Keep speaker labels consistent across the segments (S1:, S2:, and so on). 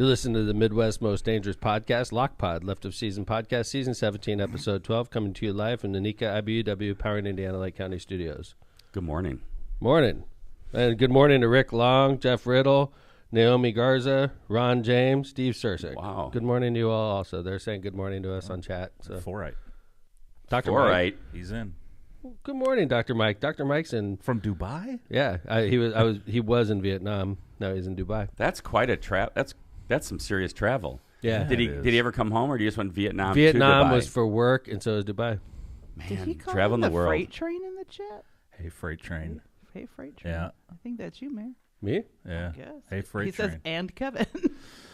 S1: You're listening to the Midwest Most Dangerous Podcast, Lock Pod, Left of Season Podcast, Season 17, Episode 12, coming to you live from the NICA IBUW Powering Indiana Lake County Studios.
S2: Good morning.
S1: Morning. And good morning to Rick Long, Jeff Riddle, Naomi Garza, Ron James, Steve Sursik.
S2: Wow.
S1: Good morning to you all also. They're saying good morning to us on chat. So.
S3: Forright.
S1: Dr. Mike.
S2: Forright.
S3: He's in.
S1: Good morning, Dr. Mike. Dr. Mike's in.
S3: From Dubai?
S1: Yeah, he was in Vietnam. Now he's in Dubai.
S2: That's quite a That's some serious travel.
S1: Yeah.
S2: Did he ever come home, or did he just went Vietnam?
S1: Vietnam
S2: to Dubai?
S1: was for work, and so is Dubai.
S2: Man,
S4: Did he call
S2: traveling
S4: him
S2: the world.
S4: Freight train in the chat?
S3: Hey, freight train.
S4: Hey, freight train.
S3: Yeah.
S4: I think that's you, Mayor.
S1: Me?
S3: Yeah.
S4: I guess.
S3: Hey, freight
S4: he
S3: train.
S4: says, and Kevin.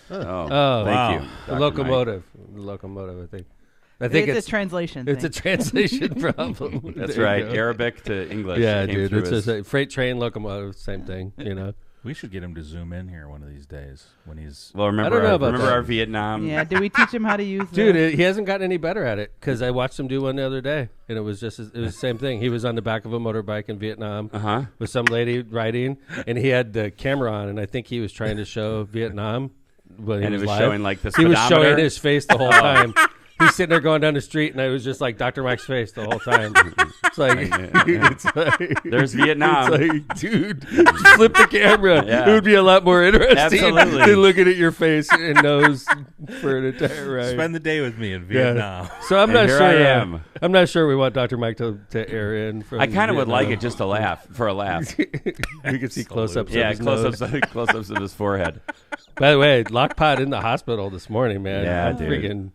S2: Oh, thank
S3: wow.
S2: you.
S1: The
S2: Dr.
S1: locomotive. The locomotive, I think. I think
S4: it's a translation
S1: It's
S4: thing.
S1: a translation problem.
S2: That's
S1: There you
S2: right.
S1: go.
S2: Arabic to English.
S1: Yeah,
S2: came
S1: dude.
S2: through
S1: It's
S2: as-
S1: just a freight train, locomotive, same thing, you know.
S3: We should get him to zoom in here one of these days when he's...
S2: Well,
S1: I don't know about that.
S2: our Vietnam.
S4: Yeah, did we teach him how to use
S1: Dude, he hasn't gotten any better at it because I watched him do one the other day, and it was the same thing. He was on the back of a motorbike in Vietnam with some lady riding, and he had the camera on, and I think he was trying to show Vietnam. When
S2: And
S1: he
S2: it was
S1: live.
S2: showing like the
S1: He was
S2: speedometer.
S1: showing his face the whole time. He's sitting there going down the street, and I was just like Dr. Mike's face the whole time. It's like, it's like
S2: There's Vietnam.
S1: It's like, dude, flip the camera.
S2: Yeah.
S1: It would be a lot more interesting
S2: Absolutely.
S1: than looking at your face and nose for an entire ride.
S3: Spend the day with me in Vietnam.
S1: So I'm
S2: And
S1: not
S2: here
S1: sure.
S2: I am.
S1: I'm not sure we want Dr. Mike to air in. From
S2: I kind of would like it
S1: Vietnam.
S2: just to laugh, for a laugh.
S1: You can see close-ups.
S2: Yeah,
S1: of his nose.
S2: close-ups of his forehead.
S1: By the way, Lockpot in the hospital this morning, man.
S2: Yeah,
S1: That's
S2: dude.
S1: freaking.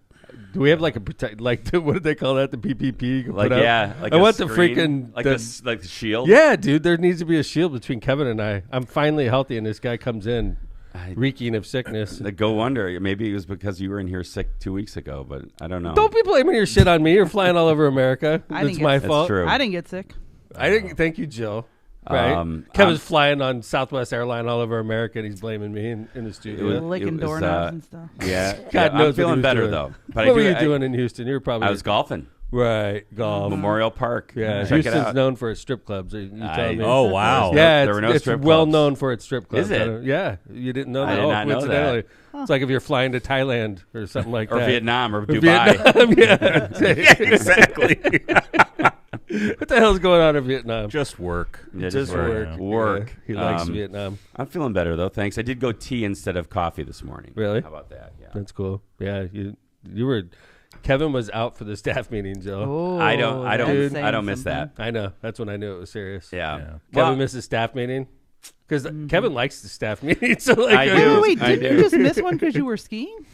S1: Do we have like a protect? Like what did they call that? The PPP? You can
S2: Like
S1: put up?
S2: yeah, like
S1: I
S2: a
S1: want the
S2: screen,
S1: freaking
S2: like the shield.
S1: Yeah, dude. There needs to be a shield between Kevin and I. I'm finally healthy, and this guy comes in reeking of sickness.
S2: Go wonder. Maybe it was because you were in here sick 2 weeks ago, but I don't know.
S1: Don't be blaming your shit on me. You're flying all over America.
S4: I
S1: It's
S4: didn't
S1: my
S4: get-
S1: fault.
S2: That's true.
S4: I didn't get sick.
S1: I didn't. Thank you, Jill. Right. Kevin's flying on Southwest Airline all over America, and he's blaming me in the studio.
S4: Licking doorknobs and stuff.
S2: Yeah,
S1: God knows
S2: I'm
S1: what he
S2: feeling
S1: was
S2: better
S1: doing.
S2: though. But
S1: What were you doing in Houston? You were probably
S2: I was golfing.
S1: right golf.
S2: Memorial Park.
S1: Yeah,
S2: Check it
S1: Houston's
S2: out.
S1: known for its strip clubs. You telling me?
S3: Oh, wow.
S1: Yeah,
S2: There were no
S1: it's
S2: strip
S1: well
S2: clubs.
S1: known for its strip clubs.
S2: Is it?
S1: I don't- Yeah, you didn't know
S2: I
S1: that.
S2: did not know
S1: coincidentally. It's like if you're flying to Thailand or something like
S2: Or
S1: that.
S2: Vietnam or Dubai.
S1: Vietnam, yeah.
S3: Exactly.
S1: What the hell's going on in Vietnam?
S3: Just work.
S2: Yeah,
S1: Just work.
S2: Work.
S1: Yeah, he likes Vietnam.
S2: I'm feeling better though. Thanks. I did go tea instead of coffee this morning.
S1: Really?
S2: How about that? Yeah.
S1: That's cool. Yeah, you were. Kevin was out for the staff meeting, Joe.
S4: Oh,
S2: I don't
S4: that's saying
S2: I don't miss
S4: something.
S2: that.
S1: I know. That's when I knew it was serious.
S2: Yeah.
S3: Yeah.
S1: Kevin misses staff meeting because Kevin likes the staff meeting. So like,
S2: I do.
S4: Wait,
S2: I
S4: didn't you
S2: do.
S4: just miss one because you were skiing?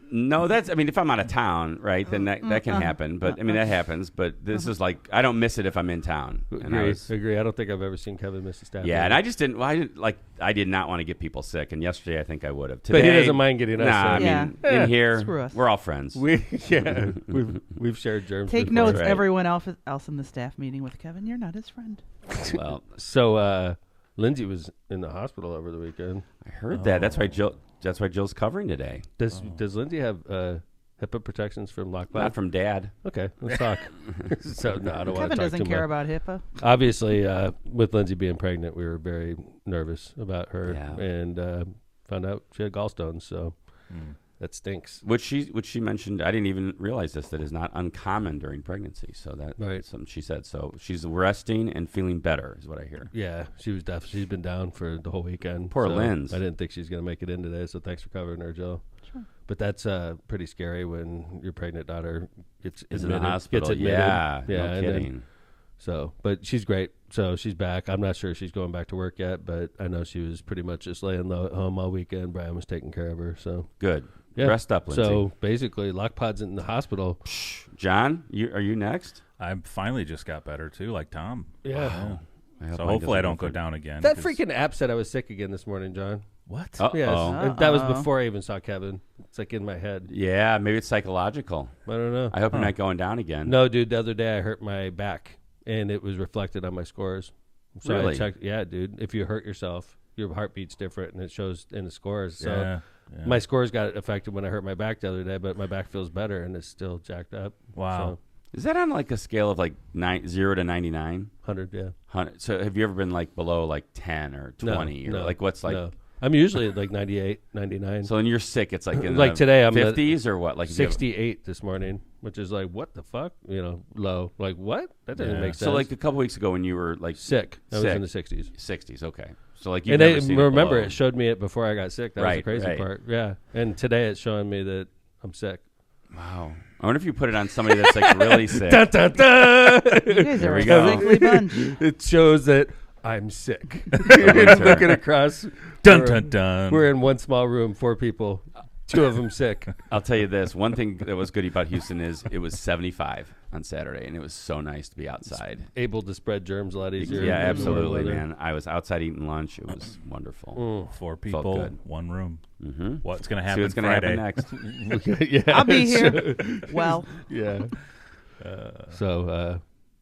S2: No, if I'm out of town, right, then that can happen. But I mean that happens. But this is like I don't miss it if I'm in town. And
S1: Agree. I don't think I've ever seen Kevin miss a staff meeting.
S2: yeah, and I just didn't. Well, I did not want to get people sick. And yesterday I think I would have.
S1: But he
S2: Today,
S1: doesn't mind getting us
S2: Nah, I
S1: sick.
S2: mean
S4: Yeah.
S2: in here
S4: Screw us.
S2: we're all friends.
S1: We've shared germs.
S4: Take
S1: before.
S4: notes,
S2: Right.
S4: everyone else in the staff meeting with Kevin. You're not his friend.
S2: Well,
S1: So Lindsay was in the hospital over the weekend.
S2: I heard that. That's why Jill's covering today.
S1: Does Lindsay have HIPAA protections from Lockpot?
S2: Not from Dad.
S1: Okay, let's talk. So no, I don't want to
S4: Kevin
S1: talk
S4: doesn't
S1: too
S4: care
S1: much.
S4: about HIPAA.
S1: Obviously, with Lindsay being pregnant, we were very nervous about her,
S2: Yeah.
S1: and found out she had gallstones. So that stinks.
S2: Which she mentioned, I didn't even realize that is not uncommon during pregnancy. So that's
S1: Right.
S2: something she said. So she's resting and feeling better is what I hear.
S1: Yeah, she's been down for the whole weekend.
S2: Poor
S1: so
S2: Linz.
S1: I didn't think she's going to make it in today, so thanks for covering her, Jill.
S4: Sure.
S1: But that's pretty scary when your pregnant daughter gets
S2: Is in
S1: admitted.
S2: the hospital.
S1: Gets admitted.
S2: Yeah,
S1: yeah,
S2: no
S1: and then-
S2: kidding.
S1: So, but she's great. So she's back. I'm not sure she's going back to work yet, but I know she was pretty much just laying low at home all weekend. Brian was taking care of her. So
S2: Good.
S1: yeah.
S2: Rest up, Lindsay.
S1: So basically, Lockpod's in the hospital.
S2: John, are you next?
S3: I finally just got better, too, like Tom.
S1: Yeah.
S2: I hope
S3: So
S2: mine
S3: hopefully I
S2: doesn't
S3: don't go
S2: look
S3: down again.
S1: That
S3: 'cause-
S1: freaking app said I was sick again this morning, John.
S3: What?
S1: Yes,
S2: Uh-oh.
S1: and that was
S4: Uh-oh.
S1: before I even saw Kevin. It's like in my head.
S2: Yeah, maybe it's psychological.
S1: I don't know.
S2: I hope you're not going down again.
S1: No, dude. The other day I hurt my back, and it was reflected on my scores. So I
S2: Really?
S1: checked. Yeah, dude. If you hurt yourself, your heartbeat's different, and it shows in the scores. So
S3: Yeah.
S1: my scores got affected when I hurt my back the other day, but my back feels better, and it's still jacked up.
S3: Wow.
S2: Is that on like a scale of like 0 to 99?
S1: 100, yeah.
S2: 100. So have you ever been like below like 10 or 20 or
S1: no,
S2: like what's like?
S1: no. I'm usually at like 98, 99.
S2: So when you're sick, it's like in
S1: like
S2: the
S1: today, I'm
S2: 50s or what? Like if you have-
S1: 68 this morning, which is like, what the fuck? Low. Like, what? That doesn't make sense.
S2: So like a couple weeks ago when you were like
S1: sick. I was
S2: sick.
S1: in the 60s.
S2: 60s, okay. So like you
S1: And
S2: never seen
S1: remember,
S2: it below.
S1: it showed me it before I got sick. That was the
S2: Right,
S1: crazy
S2: right.
S1: part. Yeah. And today it's showing me that I'm sick.
S2: Wow. I wonder if you put it on somebody that's like really sick.
S1: Dun, dun, dun.
S4: You guys
S2: There
S4: are
S2: we
S4: a
S2: go.
S4: sickly bunch.
S1: It shows that I'm sick.
S2: winter.
S1: Looking across.
S3: Dun
S1: we're-
S3: dun dun.
S1: We're in one small room, 4 people, 2 of them sick.
S2: I'll tell you this. One thing that was good about Houston is it was 75 on Saturday, and it was so nice to be outside.
S1: Able to spread germs a lot easier.
S2: Yeah,
S1: in the
S2: absolutely,
S1: weather.
S2: man. I was outside eating lunch. It was wonderful.
S3: 4
S2: Felt
S3: people,
S2: good.
S3: 1 room.
S2: Mm-hmm.
S3: What's going to
S2: See
S3: happen
S2: what's going to
S3: Friday?
S2: happen next.
S1: yeah,
S4: I'll be here. Well,
S1: Yeah. So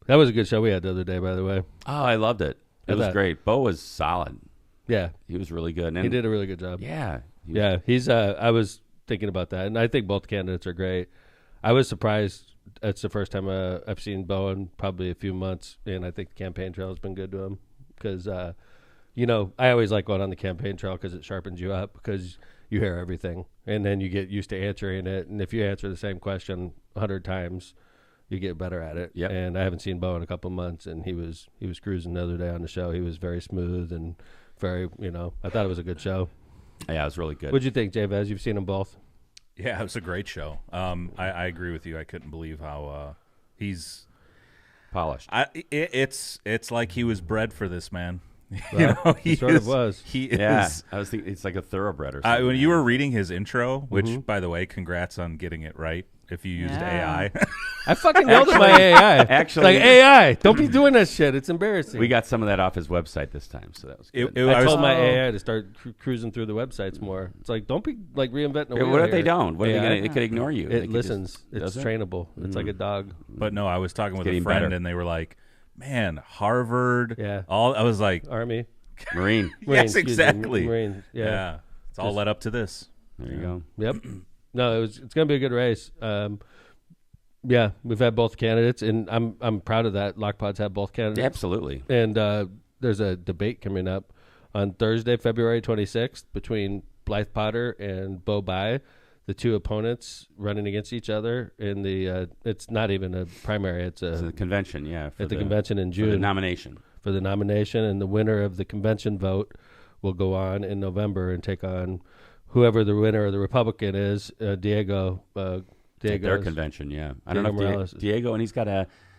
S1: that was a good show we had the other day, by the way.
S2: Oh, I loved it. It
S1: How'd
S2: was
S1: that?
S2: great. Bo was solid.
S1: Yeah,
S2: He was really good. And
S1: he did a really good job.
S2: Yeah. He was-
S1: Yeah, he's. I was thinking about that, and I think both candidates are great. I was surprised. It's the first time I've seen Bo in probably a few months, and I think the campaign trail has been good to him because, I always like going on the campaign trail because it sharpens you up because you hear everything, and then you get used to answering it. And if you answer the same question 100 times, you get better at it.
S2: Yep.
S1: And I haven't seen Bo in a couple months, and he was cruising the other day on the show. He was very smooth and very, I thought it was a good show.
S2: Yeah, it was really good.
S1: What'd you think, Jay Vaz? You've seen them both.
S3: Yeah, it was a great show. I agree with you. I couldn't believe how he's
S2: Polished.
S3: it's like he was bred for this, man.
S1: Well, he sort of
S3: is-
S1: was.
S3: He
S2: Yeah.
S3: is.
S2: I was thinking it's like a thoroughbred or something.
S3: When you were reading his intro, which,
S1: Mm-hmm.
S3: by the way, congrats on getting it right. If you used
S4: Yeah.
S3: AI,
S1: I fucking yelled at my AI.
S2: actually-
S1: It's like, AI, don't be doing that shit. It's embarrassing.
S2: We got some of that off his website this time, so that was good.
S1: I
S3: was-
S1: told my AI to start cruising through the websites more. It's like, don't be like reinventing the wheel.
S2: What if they
S1: here.
S2: don't? What are they
S1: AI.
S2: gonna? It could ignore you. They
S1: It
S2: could
S1: listens.
S2: just-
S1: It's
S2: does it?
S1: trainable. It's like a dog.
S3: but no, I was talking with a
S2: Getting
S3: friend,
S2: better.
S3: and they were like, "Man, Harvard."
S1: Yeah.
S3: I was like,
S1: Army.
S2: Marine.
S1: Marine,
S3: "Yes,
S1: excuse me,
S3: exactly."
S1: Marine. Yeah.
S3: It's all led up to this.
S2: There you go.
S1: Yep. No, it's going to be a good race. Yeah, we've had both candidates, and I'm proud of that. Lockpods have both candidates.
S2: Absolutely.
S1: And there's a debate coming up on Thursday, February 26th, between Blythe Potter and Bo Bai, the two opponents running against each other in the. It's not even a primary; it's
S2: So the
S1: a
S2: convention, yeah.
S1: at the convention in
S2: for the
S1: June
S2: nomination.
S1: for the nomination, and the winner of the convention vote will go on in November and take on whoever the winner of the Republican is, Diego.
S2: At their
S1: Diego's-
S2: convention, yeah. I don't know
S1: Diego
S2: if
S1: Morales.
S2: Diego, and he's got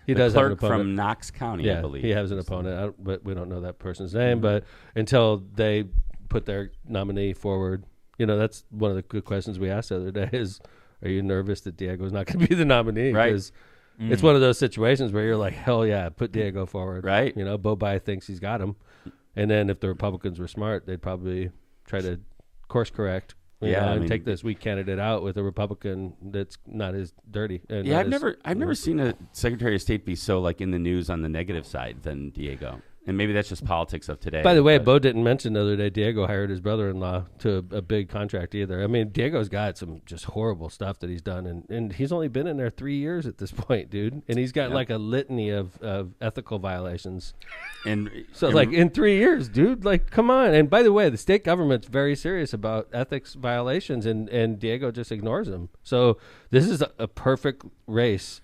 S1: He
S2: the
S1: does have an
S2: clerk
S1: opponent.
S2: from Knox County, I
S1: Yeah,
S2: believe.
S1: he has an opponent, but we don't know that person's name. But until they put their nominee forward, that's one of the good questions we asked the other day is, are you nervous that Diego's not going to be the nominee?
S2: Right.
S1: Because it's one of those situations where you're like, hell yeah, put Diego forward.
S2: Right.
S1: Bo Bai thinks he's got him. And then if the Republicans were smart, they'd probably try to course correct. And take this weak candidate out with a Republican that's not as dirty. And
S2: Yeah,
S1: not
S2: I've never seen a Secretary of State be so like in the news on the negative side than Diego. And maybe that's just politics of today.
S1: By the way,
S2: but-
S1: Bo didn't mention the other day Diego hired his brother-in-law to a big contract either. I mean, Diego's got some just horrible stuff that he's done, and he's only been in there 3 years at this point, dude. And he's got like a litany of ethical violations.
S2: and
S1: So, like, in 3 years, dude, like, come on. And by the way, the state government's very serious about ethics violations, and Diego just ignores them. So this is a perfect race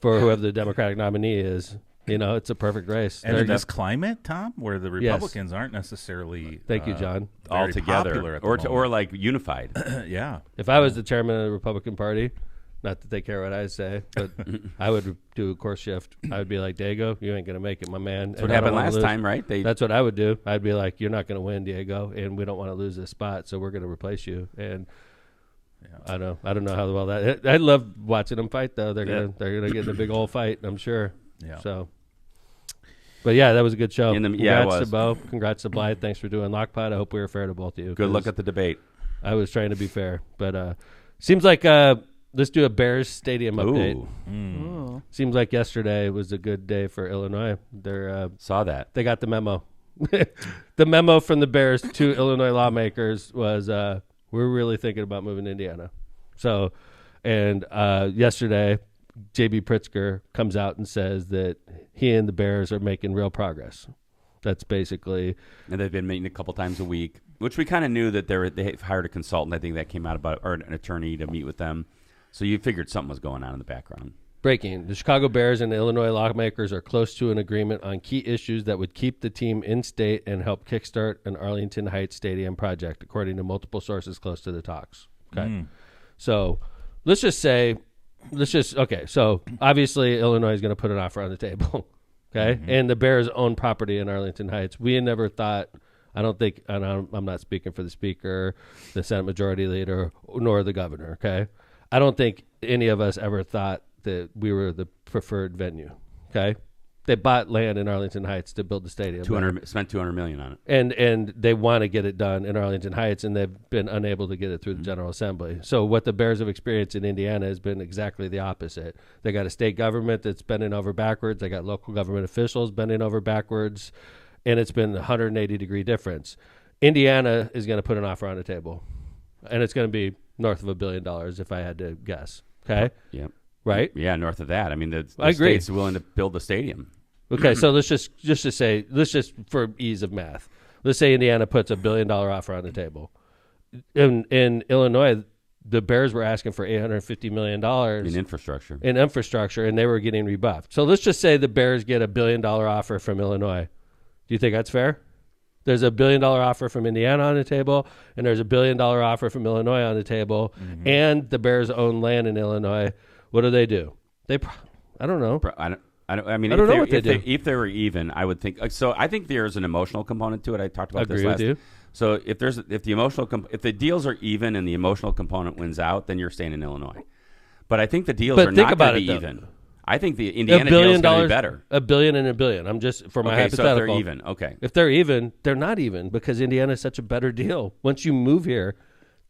S1: for whoever the Democratic nominee is. It's a perfect race.
S3: And
S1: They're
S3: in this climate, Tom, where the Republicans aren't necessarily
S1: Thank you, John.
S2: all
S3: very
S2: together
S3: popular at the
S2: or
S3: moment.
S2: like unified.
S3: Yeah.
S1: If I was the chairman of the Republican Party, not that they care what I say, but I would do a course shift. I would be like, Diego, you ain't going to make it, my man.
S2: That's what happened last time, right?
S1: That's what I would do. I'd be like, you're not going to win, Diego, and we don't want to lose this spot, so we're going to replace you. And I don't know how well that. I love watching them fight, though. They're gonna get in a big old fight, I'm sure.
S3: Yeah.
S1: So. But yeah, that was a good show.
S2: Yeah, it
S1: Congrats
S2: was.
S1: to Bo. Congrats to Blythe. Thanks for doing Lockpod. I hope we were fair to both of you.
S2: Good luck
S1: 'cause
S2: at the debate.
S1: I was trying to be fair, but seems like let's do a Bears stadium update.
S2: Ooh,
S4: Ooh.
S1: Seems like yesterday was a good day for Illinois.
S2: saw that.
S1: They got the memo. The memo from the Bears to Illinois lawmakers was we're really thinking about moving to Indiana. So, and yesterday, J.B. Pritzker comes out and says that he and the Bears are making real progress. That's basically
S2: And they've been meeting a couple times a week. Which we kind of knew that they hired a consultant. I think that came out about, or an attorney to meet with them. So you figured something was going on in the background.
S1: Breaking. The Chicago Bears and the Illinois lawmakers are close to an agreement on key issues that would keep the team in state and help kickstart an Arlington Heights Stadium project, according to multiple sources close to the talks. Okay. So so obviously Illinois is going to put an offer on the table. Okay. And the Bears own property in Arlington Heights. We had never thought, I'm not speaking for the speaker, the Senate Majority Leader, nor the governor. Okay. I don't think any of us ever thought that we were the preferred venue. Okay. They bought land in Arlington Heights to build the stadium.
S2: Spent $200 million on it.
S1: And they want to get it done in Arlington Heights, and they've been unable to get it through the General Assembly. So what the Bears have experienced in Indiana has been exactly the opposite. They got a state government that's bending over backwards. They got local government officials bending over backwards, and it's been a 180-degree difference. Indiana is going to put an offer on the table, and it's going to be north of $1 billion if I had to guess. Okay?
S2: Yeah.
S1: Right?
S2: Yeah, north of that. I mean, the
S1: I agree.
S2: state's willing to build the stadium.
S1: Okay, so let's just for ease of math, let's say Indiana puts $1 billion offer on the table. In Illinois, the Bears were asking for $850 million
S2: in infrastructure.
S1: And they were getting rebuffed. So let's just say the Bears get $1 billion offer from Illinois. Do you think that's fair? There's $1 billion offer from Indiana on the table, and there's $1 billion offer from Illinois on the table, and the Bears own land in Illinois. What do? I don't know.
S2: I mean, if they were even, I would think. So I think there's an emotional component to it. I talked about this last.
S1: Agree with you.
S2: So if the deals are even and the emotional component wins out, then you're staying in Illinois. But I think the deals are not going to be even. I think the Indiana deal is going to be better.
S1: $1 billion and $1 billion. I'm just for my hypothetical.
S2: So if they're even, okay.
S1: If they're even, they're not even because Indiana is such a better deal. Once you move here.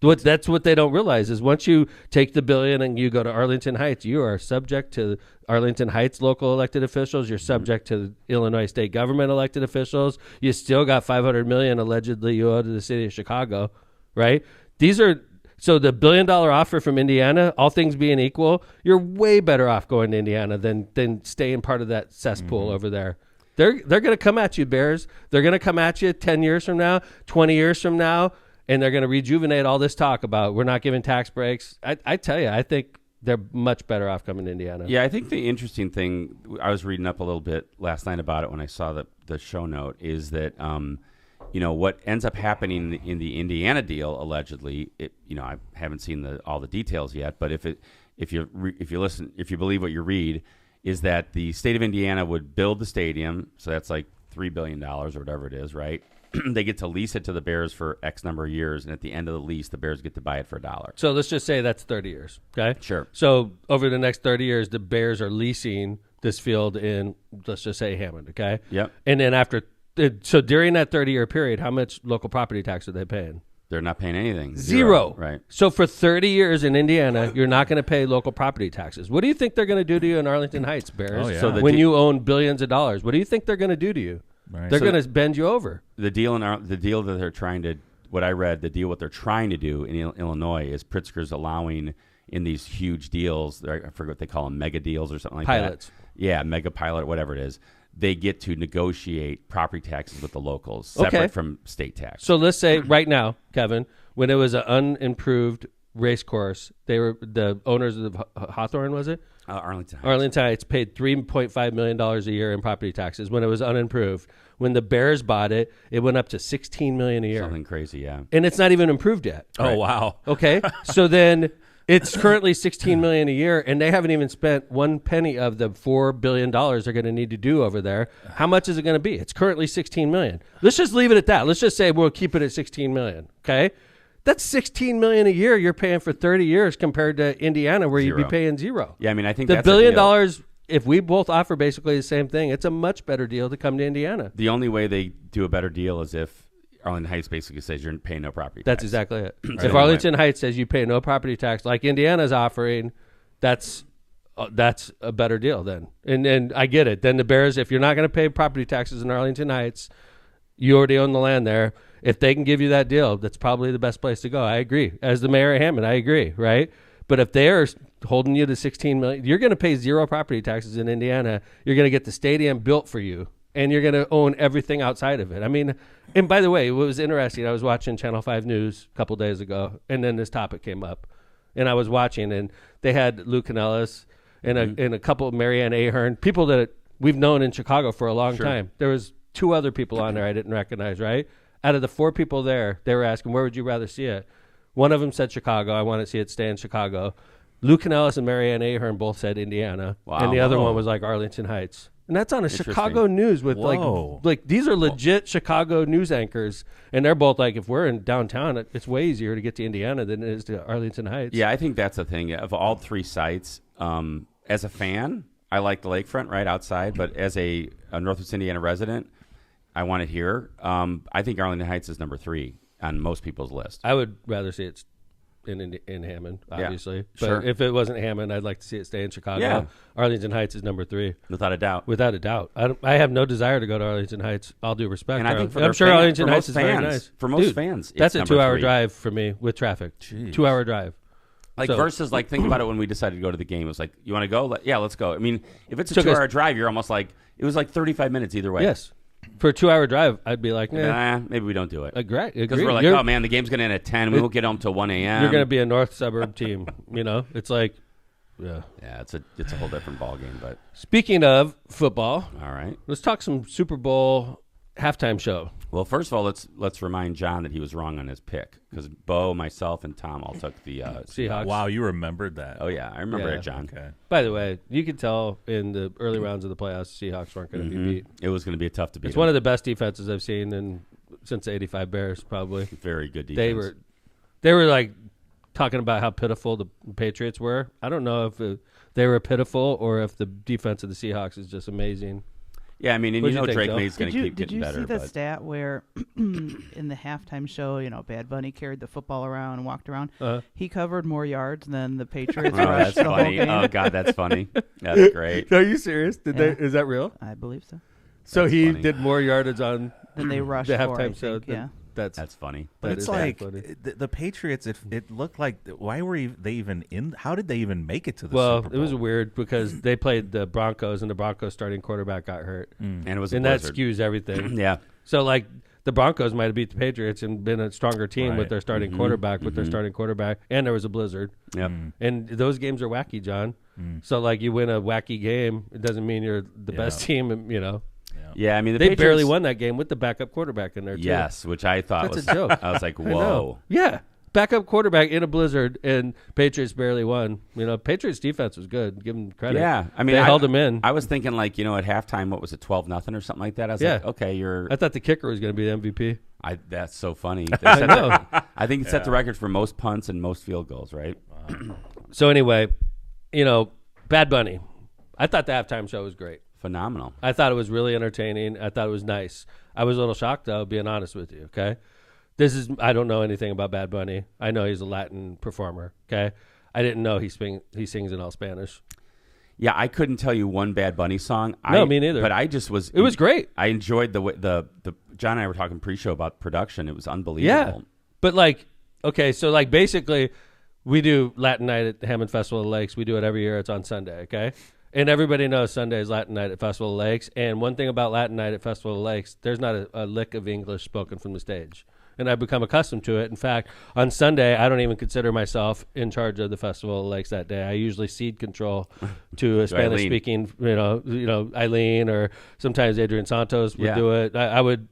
S1: That's what they don't realize is once you take the $1 billion and you go to Arlington Heights, you are subject to Arlington Heights local elected officials. You're subject to Illinois state government elected officials. You still got $500 million allegedly you owe to the city of Chicago, right? So the $1 billion offer from Indiana, all things being equal, you're way better off going to Indiana than staying part of that cesspool over there. They're going to come at you, Bears. They're going to come at you 10 years from now, 20 years from now. And they're going to rejuvenate all this talk about we're not giving tax breaks. I tell you, I think they're much better off coming to Indiana.
S2: Yeah, I think the interesting thing, I was reading up a little bit last night about it when I saw the show note, is that what ends up happening in the Indiana deal, allegedly, I haven't seen all the details yet, but if you believe what you read, is that the state of Indiana would build the stadium, so that's like $3 billion or whatever it is, right? They get to lease it to the Bears for X number of years, and at the end of the lease, the Bears get to buy it for $1.
S1: So let's just say that's 30 years, okay?
S2: Sure.
S1: So over the next 30 years, the Bears are leasing this field in, let's just say Hammond, okay?
S2: Yep.
S1: And then so during that 30-year period, how much local property tax are they paying?
S2: They're not paying anything.
S1: Zero.
S2: Right.
S1: So for 30 years in Indiana, you're not going to pay local property taxes. What do you think they're going to do to you in Arlington Heights, Bears?
S3: Oh, yeah.
S1: So when you own billions of dollars, what do you think they're going to do to you?
S3: Right.
S1: They're going to bend you over.
S2: The deal that they're trying to, what they're trying to do in Illinois is Pritzker's allowing in these huge deals, I forget what they call them, mega deals or something like
S1: Pilots.
S2: that. Yeah, mega pilot, whatever it is. They get to negotiate property taxes with the locals, separate from state tax.
S1: So let's say right now, Kevin, when it was an unimproved race course, they were the owners of Hawthorne, was it?
S2: Arlington Heights.
S1: Arlington Heights paid $3.5 million a year in property taxes when it was unimproved. When the Bears bought it, it went up to $16 million a year.
S2: Something crazy, yeah.
S1: And it's not even improved yet.
S3: Oh, wow.
S1: Okay. So then it's currently $16 million a year, and they haven't even spent one penny of the $4 billion they're going to need to do over there. How much is it going to be? It's currently $16 million. Let's just leave it at that. Let's just say we'll keep it at $16 million. Okay. That's $16 million a year you're paying for 30 years compared to Indiana where you'd be paying zero.
S2: Yeah, I mean, I think
S1: the
S2: that's
S1: $1 billion, if we both offer basically the same thing, it's a much better deal to come to Indiana.
S2: The only way they do a better deal is if Arlington Heights basically says you're paying no property tax.
S1: That's exactly it. If Arlington Heights says you pay no property tax like Indiana's offering, that's a better deal then. And I get it. Then the Bears, if you're not going to pay property taxes in Arlington Heights, you already own the land there. If they can give you that deal, that's probably the best place to go. I agree. As the mayor of Hammond, I agree, right? But if they're holding you to $16 million, you're going to pay zero property taxes in Indiana. You're going to get the stadium built for you, and you're going to own everything outside of it. I mean, and by the way, what was interesting, I was watching Channel 5 News a couple days ago, and then this topic came up. And I was watching, and they had Lou Canellis and a couple of Marianne Ahern, people that we've known in Chicago for a long time. There was 2 other people on there I didn't recognize, right? Out of the 4 people there, they were asking, where would you rather see it? One of them said Chicago. I want to see it stay in Chicago. Lou Canellis and Marianne Ahern both said Indiana.
S2: Wow.
S1: And the other one was like Arlington Heights. And that's on a Chicago News with like these are legit Chicago news anchors. And they're both like, if we're in downtown, it's way easier to get to Indiana than it is to Arlington Heights.
S2: Yeah, I think that's the thing. Of all 3 sites, as a fan, I like the lakefront right outside. But as a Northwest Indiana resident, I want it here. I think Arlington Heights is number 3 on most people's list.
S1: I would rather see it in Hammond, obviously.
S2: Yeah,
S1: but
S2: sure.
S1: if it wasn't Hammond, I'd like to see it stay in Chicago.
S2: Yeah.
S1: Arlington Heights is number 3.
S2: Without a doubt.
S1: Without a doubt. I have no desire to go to Arlington Heights. All due respect.
S2: And I think
S1: I'm sure Arlington Heights is very nice.
S2: For most
S1: Dude,
S2: fans,
S1: that's
S2: it's
S1: a
S2: number
S1: 2-hour
S2: 3.
S1: drive for me with traffic.
S3: Jeez.
S1: 2-hour drive.
S2: Like versus like think about it when we decided to go to the game. It was like, you want to go? Yeah, let's go. I mean, if it's a
S1: Took us-
S2: 2-hour drive, you're almost like it was like 35 minutes either way.
S1: Yes. For a 2-hour drive, I'd be like, nah.
S2: Maybe we don't do it.
S1: Great.
S2: Because we're like, oh man, the game's gonna end at 10. We won't get home till 1 a.m.
S1: You're going to be a north suburb team. You know, it's like, yeah.
S2: Yeah, it's a whole different ball game. But
S1: Speaking of football,
S2: all right,
S1: let's talk some Super Bowl halftime show.
S2: well, first of all, let's remind John that he was wrong on his pick because Bo, myself, and Tom all took the
S1: Seahawks.
S3: Wow, you remembered that.
S2: Oh yeah, I remember
S1: Yeah.
S2: it, John.
S3: Okay.
S1: By the way, you could tell in the early rounds of the playoffs, the Seahawks weren't going to be beat.
S2: It was going to be tough to beat.
S1: It's one of the best defenses I've seen since the '85 Bears, probably.
S2: very good defense.
S1: They were like talking about how pitiful the Patriots were. I don't know if they were pitiful or if the defense of the Seahawks is just amazing.
S2: Yeah, I mean, and
S1: What'd you think,
S2: Drake
S1: Joe?
S2: May's going to keep
S4: Did
S2: getting
S4: you
S2: better.
S4: see the
S2: but
S4: stat where in the halftime show, Bad Bunny carried the football around and walked around? He covered more yards than the Patriots
S2: oh,
S4: rushed
S2: that's
S4: the whole
S2: funny.
S4: game.
S2: Oh God, that's funny. That's great.
S1: Are you serious?
S4: Yeah.
S1: Is that real?
S4: I believe so.
S1: So
S2: That's
S1: he
S2: funny.
S1: did more yardage on
S4: Then they rushed
S1: the
S4: for, I
S1: halftime show.
S4: think, yeah.
S2: That's funny.
S3: But
S1: That
S3: it's
S1: is
S3: like
S1: funny.
S3: the Patriots. It looked like why were they even in? How did they even make it to the
S1: Well,
S3: Super
S1: it
S3: Bowl?
S1: was weird because they played the Broncos and the Broncos starting quarterback got hurt.
S2: And it was a
S1: And that
S2: blizzard.
S1: skews everything.
S2: Yeah.
S1: So, like, the Broncos might have beat the Patriots and been a stronger team with
S3: Right.
S1: their starting quarterback, and there was a blizzard.
S2: Yep.
S1: And those games are wacky, John. So, like, you win a wacky game, it doesn't mean you're the best team,
S2: Yeah, I mean, the
S1: They
S2: Patriots,
S1: barely won that game with the backup quarterback in there, too.
S2: Yes, which I thought
S1: That's
S2: was
S1: a joke.
S2: I was like,
S1: I know.
S2: whoa.
S1: Yeah. Backup quarterback in a blizzard, and Patriots barely won. Patriots defense was good. Give them credit.
S2: Yeah, I mean,
S1: they held them in.
S2: I was thinking like, at halftime, what was it, 12-0 or something like that? I was
S1: Yeah.
S2: like, okay,
S1: I thought the kicker was going to be the MVP.
S2: that's so funny.
S1: I know.
S2: I think it set the record for most punts and most field goals, right?
S1: So anyway, Bad Bunny. I thought the halftime show was great.
S2: Phenomenal.
S1: I thought it was really entertaining. I thought it was nice. I was a little shocked, though, being honest with you, okay? I don't know anything about Bad Bunny. I know he's a Latin performer, okay? I didn't know he sings in all Spanish.
S2: Yeah, I couldn't tell you one Bad Bunny song.
S1: No, me neither.
S2: But I just was.
S1: It was great.
S2: I enjoyed the way the John and I were talking pre-show about production. It was unbelievable.
S1: Yeah. But, so basically, we do Latin Night at the Hammond Festival of the Lakes. We do it every year. It's on Sunday, okay? And everybody knows Sunday is Latin Night at Festival of the Lakes. And one thing about Latin Night at Festival of the Lakes, there's not a lick of English spoken from the stage. And I've become accustomed to it. In fact, on Sunday, I don't even consider myself in charge of the Festival of the Lakes that day. I usually cede control to a Spanish-speaking, Eileen, or sometimes Adrian Santos would do it. I would,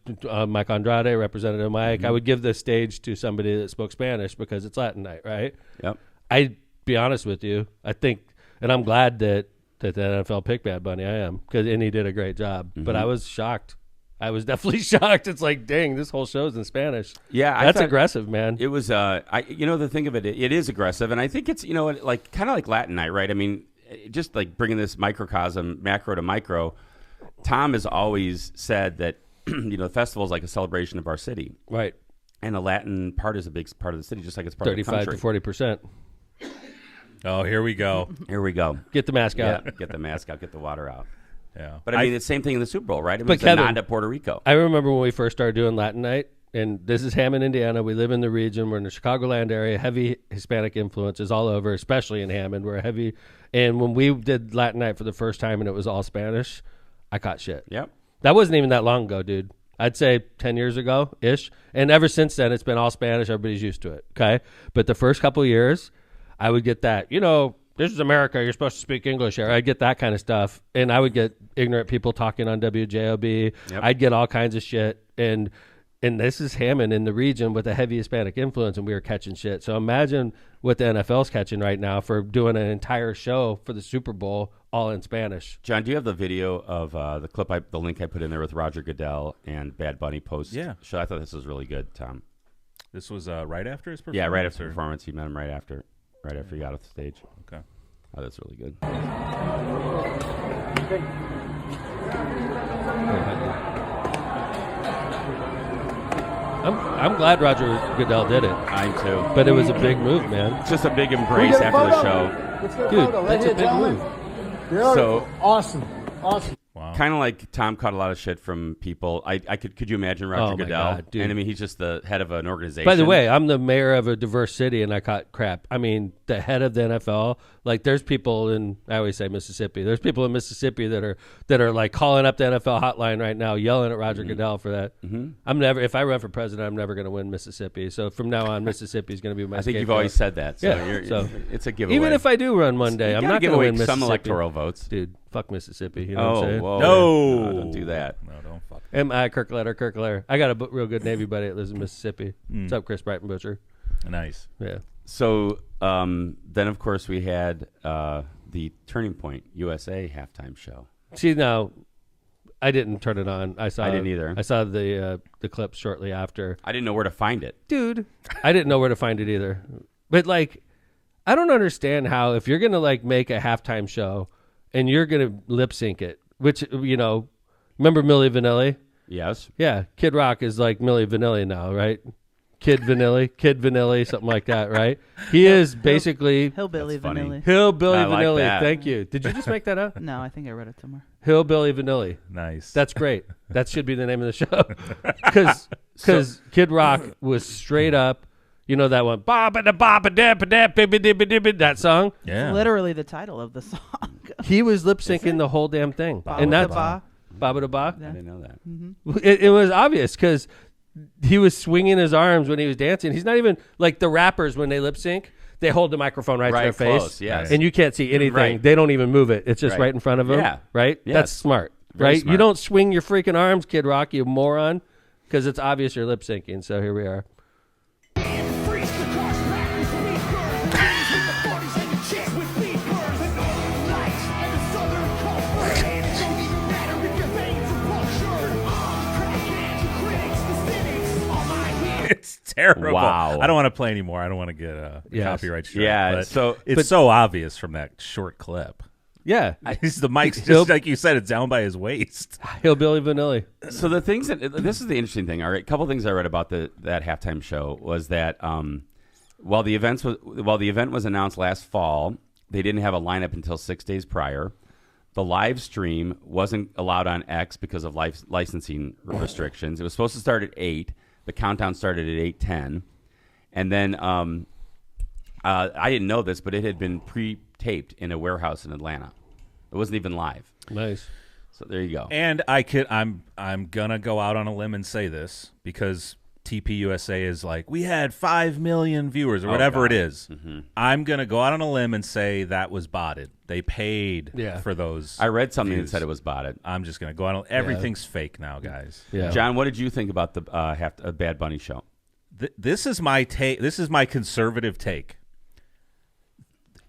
S1: Mike Andrade, Representative Mike, I would give the stage to somebody that spoke Spanish because it's Latin Night, right?
S2: Yep.
S1: I'd be honest with you. I think, and I'm glad that the NFL picked Bad Bunny. I am, and he did a great job. But I was shocked. I was definitely shocked. It's like, dang, this whole show's in Spanish.
S2: Yeah,
S1: that's aggressive, man.
S2: It was. The thing of it is aggressive, and I think it's like kind of like Latin Night, right? I mean, just like bringing this macro to micro. Tom has always said that the festival is like a celebration of our city,
S1: right?
S2: And the Latin part is a big part of the city, just like it's part of the
S1: 35
S2: country.
S1: to 40%.
S3: Oh, here we go.
S2: Here we go.
S1: Get the mask out.
S2: Yeah, get the mask out. Get the water out.
S3: Yeah.
S2: But I mean, it's the same thing in the Super Bowl, right? I mean,
S1: But
S2: it's
S1: Kevin,
S2: a nod to Puerto Rico.
S1: I remember when we first started doing Latin Night, and this is Hammond, Indiana. We live in the region. We're in the Chicagoland area. Heavy Hispanic influences all over, especially in Hammond. We're heavy. And when we did Latin Night for the first time and it was all Spanish, I caught shit.
S2: Yep.
S1: That wasn't even that long ago, dude. I'd say 10 years ago-ish. And ever since then, it's been all Spanish. Everybody's used to it, okay? But the first couple of years, I would get that. You know, this is America. You're supposed to speak English here. I'd get that kind of stuff. And I would get ignorant people talking on WJOB. Yep. I'd get all kinds of shit. And this is Hammond in the region with a heavy Hispanic influence, and we were catching shit. So imagine what the NFL's catching right now for doing an entire show for the Super Bowl all in Spanish.
S2: John, do you have the video of the link I put in there with Roger Goodell and Bad Bunny post?
S3: Yeah.
S2: So I thought this was really good, Tom.
S3: This was right after his performance?
S2: Yeah, right after the performance. He met him right after he got off the stage.
S3: Okay.
S2: Oh, that's really good.
S1: I'm glad Roger Goodell did it.
S2: I am too.
S1: But it was a big move, man.
S2: It's just a big embrace after the show.
S1: Dude, that's a big move.
S2: So
S5: awesome.
S3: Wow.
S2: Kind of like Tom caught a lot of shit from people. Could you imagine Roger Goodell?
S1: God, dude.
S2: And I mean, he's just the head of an organization.
S1: By the way, I'm the mayor of a diverse city, and I caught crap. I mean, the head of the NFL. Like, there's people in, I always say Mississippi. There's people in Mississippi that are like calling up the NFL hotline right now, yelling at Roger Goodell for that. Mm-hmm. If I run for president, I'm never going to win Mississippi. So from now on, Mississippi is going to be my.
S2: I think you've
S1: scapegoat.
S2: always said that. So
S1: yeah,
S2: it's a giveaway.
S1: Even if I do run one day, I'm not going to win Mississippi.
S2: Some electoral votes,
S1: dude. Fuck Mississippi. You know what I'm saying?
S2: Whoa.
S3: No,
S2: don't do that.
S3: No, don't fuck.
S1: M.I. Kirkletter. I got a real good Navy buddy that lives in Mississippi. What's up, Chris Breitenbutcher?
S3: Nice.
S1: Yeah.
S2: So then, of course, we had the Turning Point USA halftime show.
S1: See, now, I didn't turn it on. I didn't
S2: either.
S1: I saw the clip shortly after.
S2: I didn't know where to find it.
S1: Dude, I didn't know where to find it either. But, like, I don't understand how, if you're going to, like, make a halftime show and you're going to lip sync it, which, you know, remember Milli Vanilli?
S2: Yes.
S1: Yeah, Kid Rock is like Milli Vanilli now, right? Kid Vanilli, something like that, right? He is basically
S4: Hillbilly Vanilli.
S1: Hillbilly
S2: I like
S1: Vanilli.
S2: that.
S1: Thank you. Did you just make that up?
S4: No, I think I read it somewhere.
S1: Hillbilly Vanilli.
S3: Nice.
S1: That's great. That should be the name of the show. Because Kid Rock was straight up, you know that one, that song?
S3: Yeah.
S4: It's literally the title of the song.
S1: He was lip syncing the whole damn thing. And that's
S4: Ba.
S1: Baba da Ba.
S2: I didn't know that.
S1: It was obvious because he was swinging his arms when he was dancing. He's not even like the rappers when they lip sync. They hold the microphone right to their face,
S2: close, yes.
S1: and you can't see anything.
S2: Right.
S1: They don't even move it. It's just right in front of them.
S2: Yeah.
S1: Right?
S2: Yes.
S1: That's smart.
S2: Very
S1: right?
S2: smart.
S1: You don't swing your freaking arms, Kid Rock, you moron, because it's obvious you're lip syncing. So here we are.
S3: It's terrible.
S2: Wow.
S3: I don't want to play anymore. I don't want to get a copyright strike.
S2: Yeah,
S3: but
S2: so-
S3: it's so obvious from that short clip.
S1: Yeah.
S3: The mic's just like you said, it's down by his waist.
S1: Hillbilly Vanilli.
S2: So the things that this is the interesting thing. All right, a couple things I read about that halftime show was that while the event was announced last fall, they didn't have a lineup until 6 days prior. The live stream wasn't allowed on X because of licensing restrictions. It was supposed to start at 8. The countdown started at 8:10, and then I didn't know this, but it had been pre-taped in a warehouse in Atlanta. It wasn't even live.
S1: Nice.
S2: So there you go.
S3: And I'm gonna go out on a limb and say this because TPUSA is like, we had 5 million viewers or whatever it is. Mm-hmm. I'm gonna go out on a limb and say that was botted. They paid for those.
S2: I read something
S3: views.
S2: that said it was botted.
S3: I'm just gonna go out. Everything's fake now, guys.
S1: Yeah.
S2: John, what did you think about the Bad Bunny show?
S3: This is my take. This is my conservative take.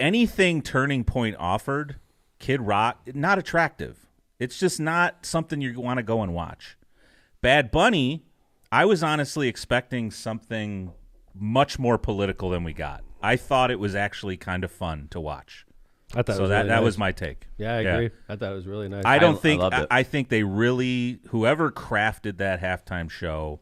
S3: Anything Turning Point offered, Kid Rock, not attractive. It's just not something you want to go and watch. Bad Bunny, I was honestly expecting something much more political than we got. I thought it was actually kind of fun to watch.
S1: I thought
S3: so that was my take.
S1: Yeah, I agree. I thought it was really nice.
S3: I
S2: loved it.
S3: I think they really, whoever crafted that halftime show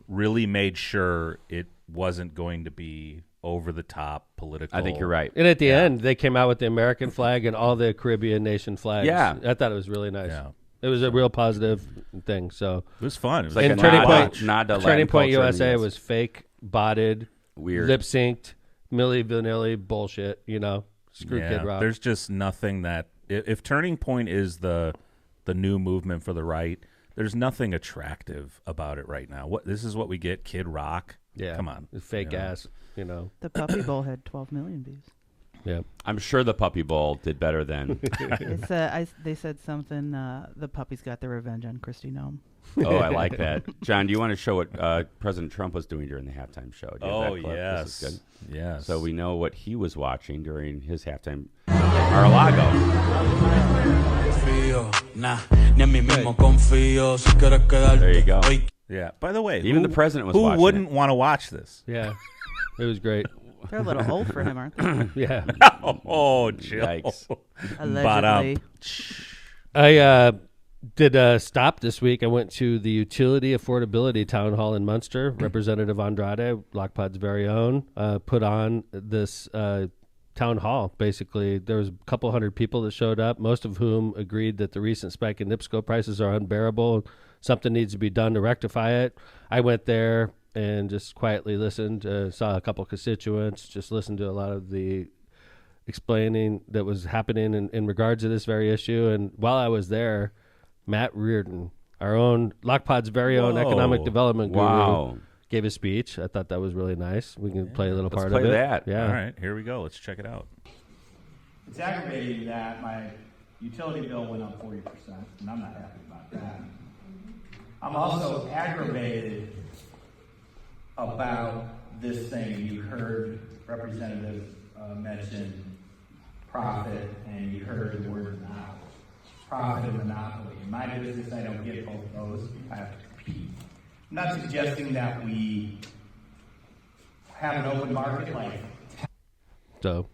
S3: really made sure it wasn't going to be over the top political.
S2: I think you're right.
S1: And at the end, they came out with the American flag and all the Caribbean nation flags.
S2: Yeah.
S1: I thought it was really nice.
S3: Yeah.
S1: It was a real positive thing. So
S3: It was fun. It was
S2: like
S1: and
S2: a
S1: Turning
S2: nod
S1: Point,
S2: to Latin
S1: Turning Point
S2: culture in the
S1: USA
S2: US.
S1: was fake, botted,
S2: Weird.
S1: lip synced, Milli Vanilli bullshit. You know, screw Kid Rock.
S3: There's just nothing that if Turning Point is the new movement for the right, There's nothing attractive about it right now. This is what we get, Kid Rock.
S1: Yeah.
S3: Come on.
S1: Fake ass,
S4: The Puppy Bowl had 12 million views.
S1: Yeah.
S2: I'm sure the Puppy Bowl did better than.
S4: They said something, the puppies got their revenge on Kristi Noem.
S2: Oh, I like that. John, do you want to show what President Trump was doing during the halftime show? Do you have that clip?
S3: Yes.
S2: This is good.
S3: Yes.
S2: So we know what he was watching during his halftime. Mar-a-Lago. There you go.
S3: Yeah. By the way,
S2: Even the president was
S3: who
S2: watching
S3: wouldn't
S2: it.
S3: want to watch this?
S1: Yeah. It was great.
S4: They're a little old for him, aren't they?
S1: Yeah.
S3: Oh, Jill.
S2: Yikes.
S4: Allegedly.
S1: I did stop this week. I went to the Utility Affordability Town Hall in Munster. Representative Andrade, Lockpod's very own, put on this town hall. Basically, there was a couple hundred people that showed up, most of whom agreed that the recent spike in NIPSCO prices are unbearable. Something needs to be done to rectify it. I went there and just quietly listened, saw a couple constituents, just listened to a lot of the explaining that was happening in regards to this very issue. And while I was there, Matt Reardon, our own Lockpod's very own economic development guru, gave a speech. I thought that was really nice. We can play a little part of it.
S2: Let's play that.
S1: Yeah.
S3: All right, here we go. Let's check it out.
S5: It's aggravating that my utility bill went up 40%, and I'm not happy about that. I'm also aggravated about this thing. You heard Representative mention profit, and you heard the word monopoly. Profit and monopoly. In my business, I don't get both those. I have to compete. I'm not suggesting that we have an open market like.
S1: So,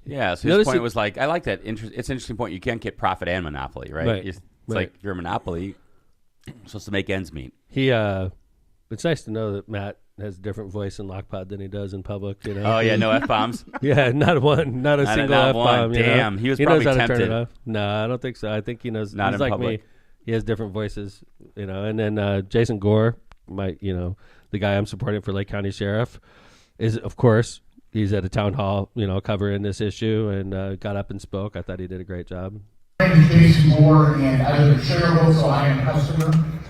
S2: Yeah, so his point was like, I like that. It's an interesting point. You can't get profit and monopoly, right? It's like if you're a monopoly, you're supposed to make ends meet.
S1: It's nice to know that Matt has a different voice in Lockpod than he does in public.
S2: Oh, yeah, no F-bombs?
S1: Yeah, not a single F-bomb.
S2: Damn, he was
S1: he
S2: probably
S1: knows how
S2: tempted.
S1: to turn it off. No, I don't think so. I think he knows.
S2: Not
S1: he's
S2: in
S1: like
S2: public.
S1: me. He has different voices, And then Jason Gore, the guy I'm supporting for Lake County Sheriff, is, of course, he's at a town hall, covering this issue and got up and spoke. I thought he did a great job.
S6: My name is Jason Moore, and I live in Cherville, so I am a customer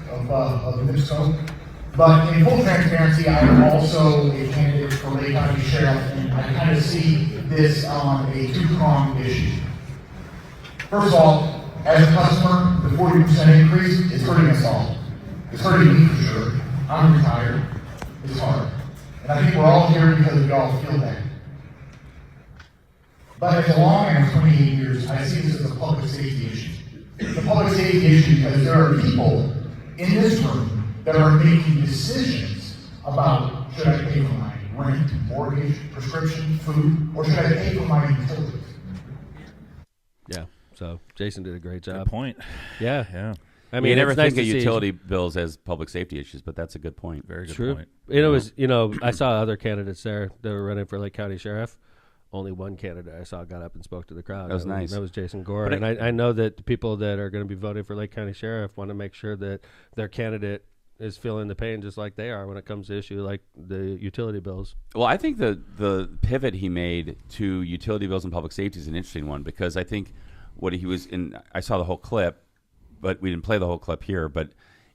S6: of the NIPSCO. But in full transparency, I am also a candidate for Lake County Sheriff, and I kind of see this on a two-pronged issue. First of all, as a customer, the 40% increase is hurting us all. It's hurting me for sure. I'm retired. It's hard. And I think we're all here because we all feel that. But as a lawman of 28 years, I see this as a public safety issue. It's a public safety issue because there are people in this room that are making decisions about, should I pay for my rent, mortgage, prescription, food, or should I pay for my utilities?
S1: Yeah. So Jason did a great job.
S3: Good point.
S1: Yeah.
S3: Yeah.
S1: I mean,
S2: you never
S1: it's nice
S2: think of
S1: to see-
S2: utility bills as public safety issues, but that's a good point.
S3: Very good
S1: True.
S3: point.
S1: It was, I saw other candidates there that were running for Lake County Sheriff. Only one candidate I saw got up and spoke to the crowd.
S2: That was nice.
S1: That was Jason Gore.
S2: But
S1: And I know that the people that are going to be voting for Lake County Sheriff want to make sure that their candidate is feeling the pain just like they are when it comes to issue like the utility bills.
S2: Well, I think the pivot he made to utility bills and public safety is an interesting one because I think what he was in, I saw the whole clip, but we didn't play the whole clip here, but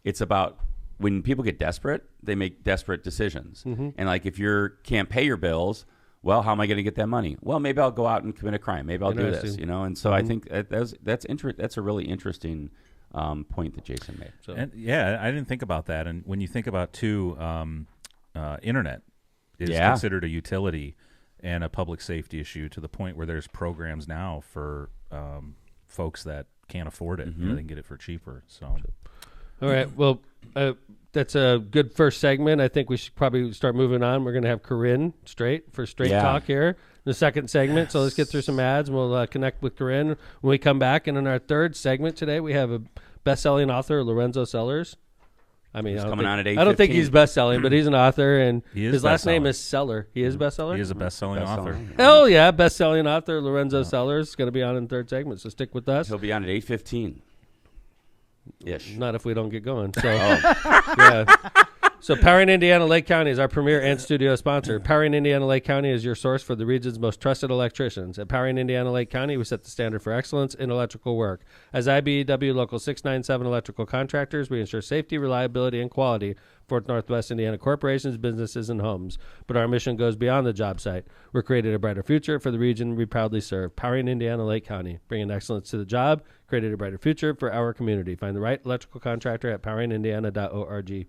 S2: it's about when people get desperate, they make desperate decisions.
S1: Mm-hmm.
S2: And like if you can't pay your bills, well, how am I going to get that money? Well, maybe I'll go out and commit a crime. Maybe I'll do this, And so I think that's a really interesting point that Jason made.
S1: So
S3: And yeah, I didn't think about that. And when you think about too, internet is considered a utility and a public safety issue to the point where there's programs now for folks that can't afford it. They can get it for cheaper. So,
S1: all right. Well, that's a good first segment. I think we should probably start moving on. We're going to have Corinne Straight for Straight Talk here in the second segment. So let's get through some ads and we'll connect with Corinne when we come back. And in our third segment today, we have a best-selling author, Lorenzo Sellers. I mean,
S2: He's
S1: I don't
S2: coming
S1: think,
S2: on at
S1: I don't think
S2: 8:15.
S1: he's best-selling, but he's an author, and
S3: He is
S1: his last name
S3: best-selling.
S1: is Seller. He is bestseller?
S3: he is a best-selling author.
S1: Hell yeah, best-selling author Lorenzo Sellers is going to be on in the third segment, so stick with us.
S2: He'll be on at 8:15. Ish.
S1: Not if we don't get going. So, yeah. So Powering Indiana Lake County is our premier and studio sponsor. Powering Indiana Lake County is your source for the region's most trusted electricians. At Powering Indiana Lake County, we set the standard for excellence in electrical work. As IBEW Local 697 electrical contractors, we ensure safety, reliability, and quality for Northwest Indiana corporations, businesses, and homes. But our mission goes beyond the job site. We're creating a brighter future for the region we proudly serve. Powering Indiana Lake County, bringing excellence to the job, creating a brighter future for our community. Find the right electrical contractor at poweringindiana.org.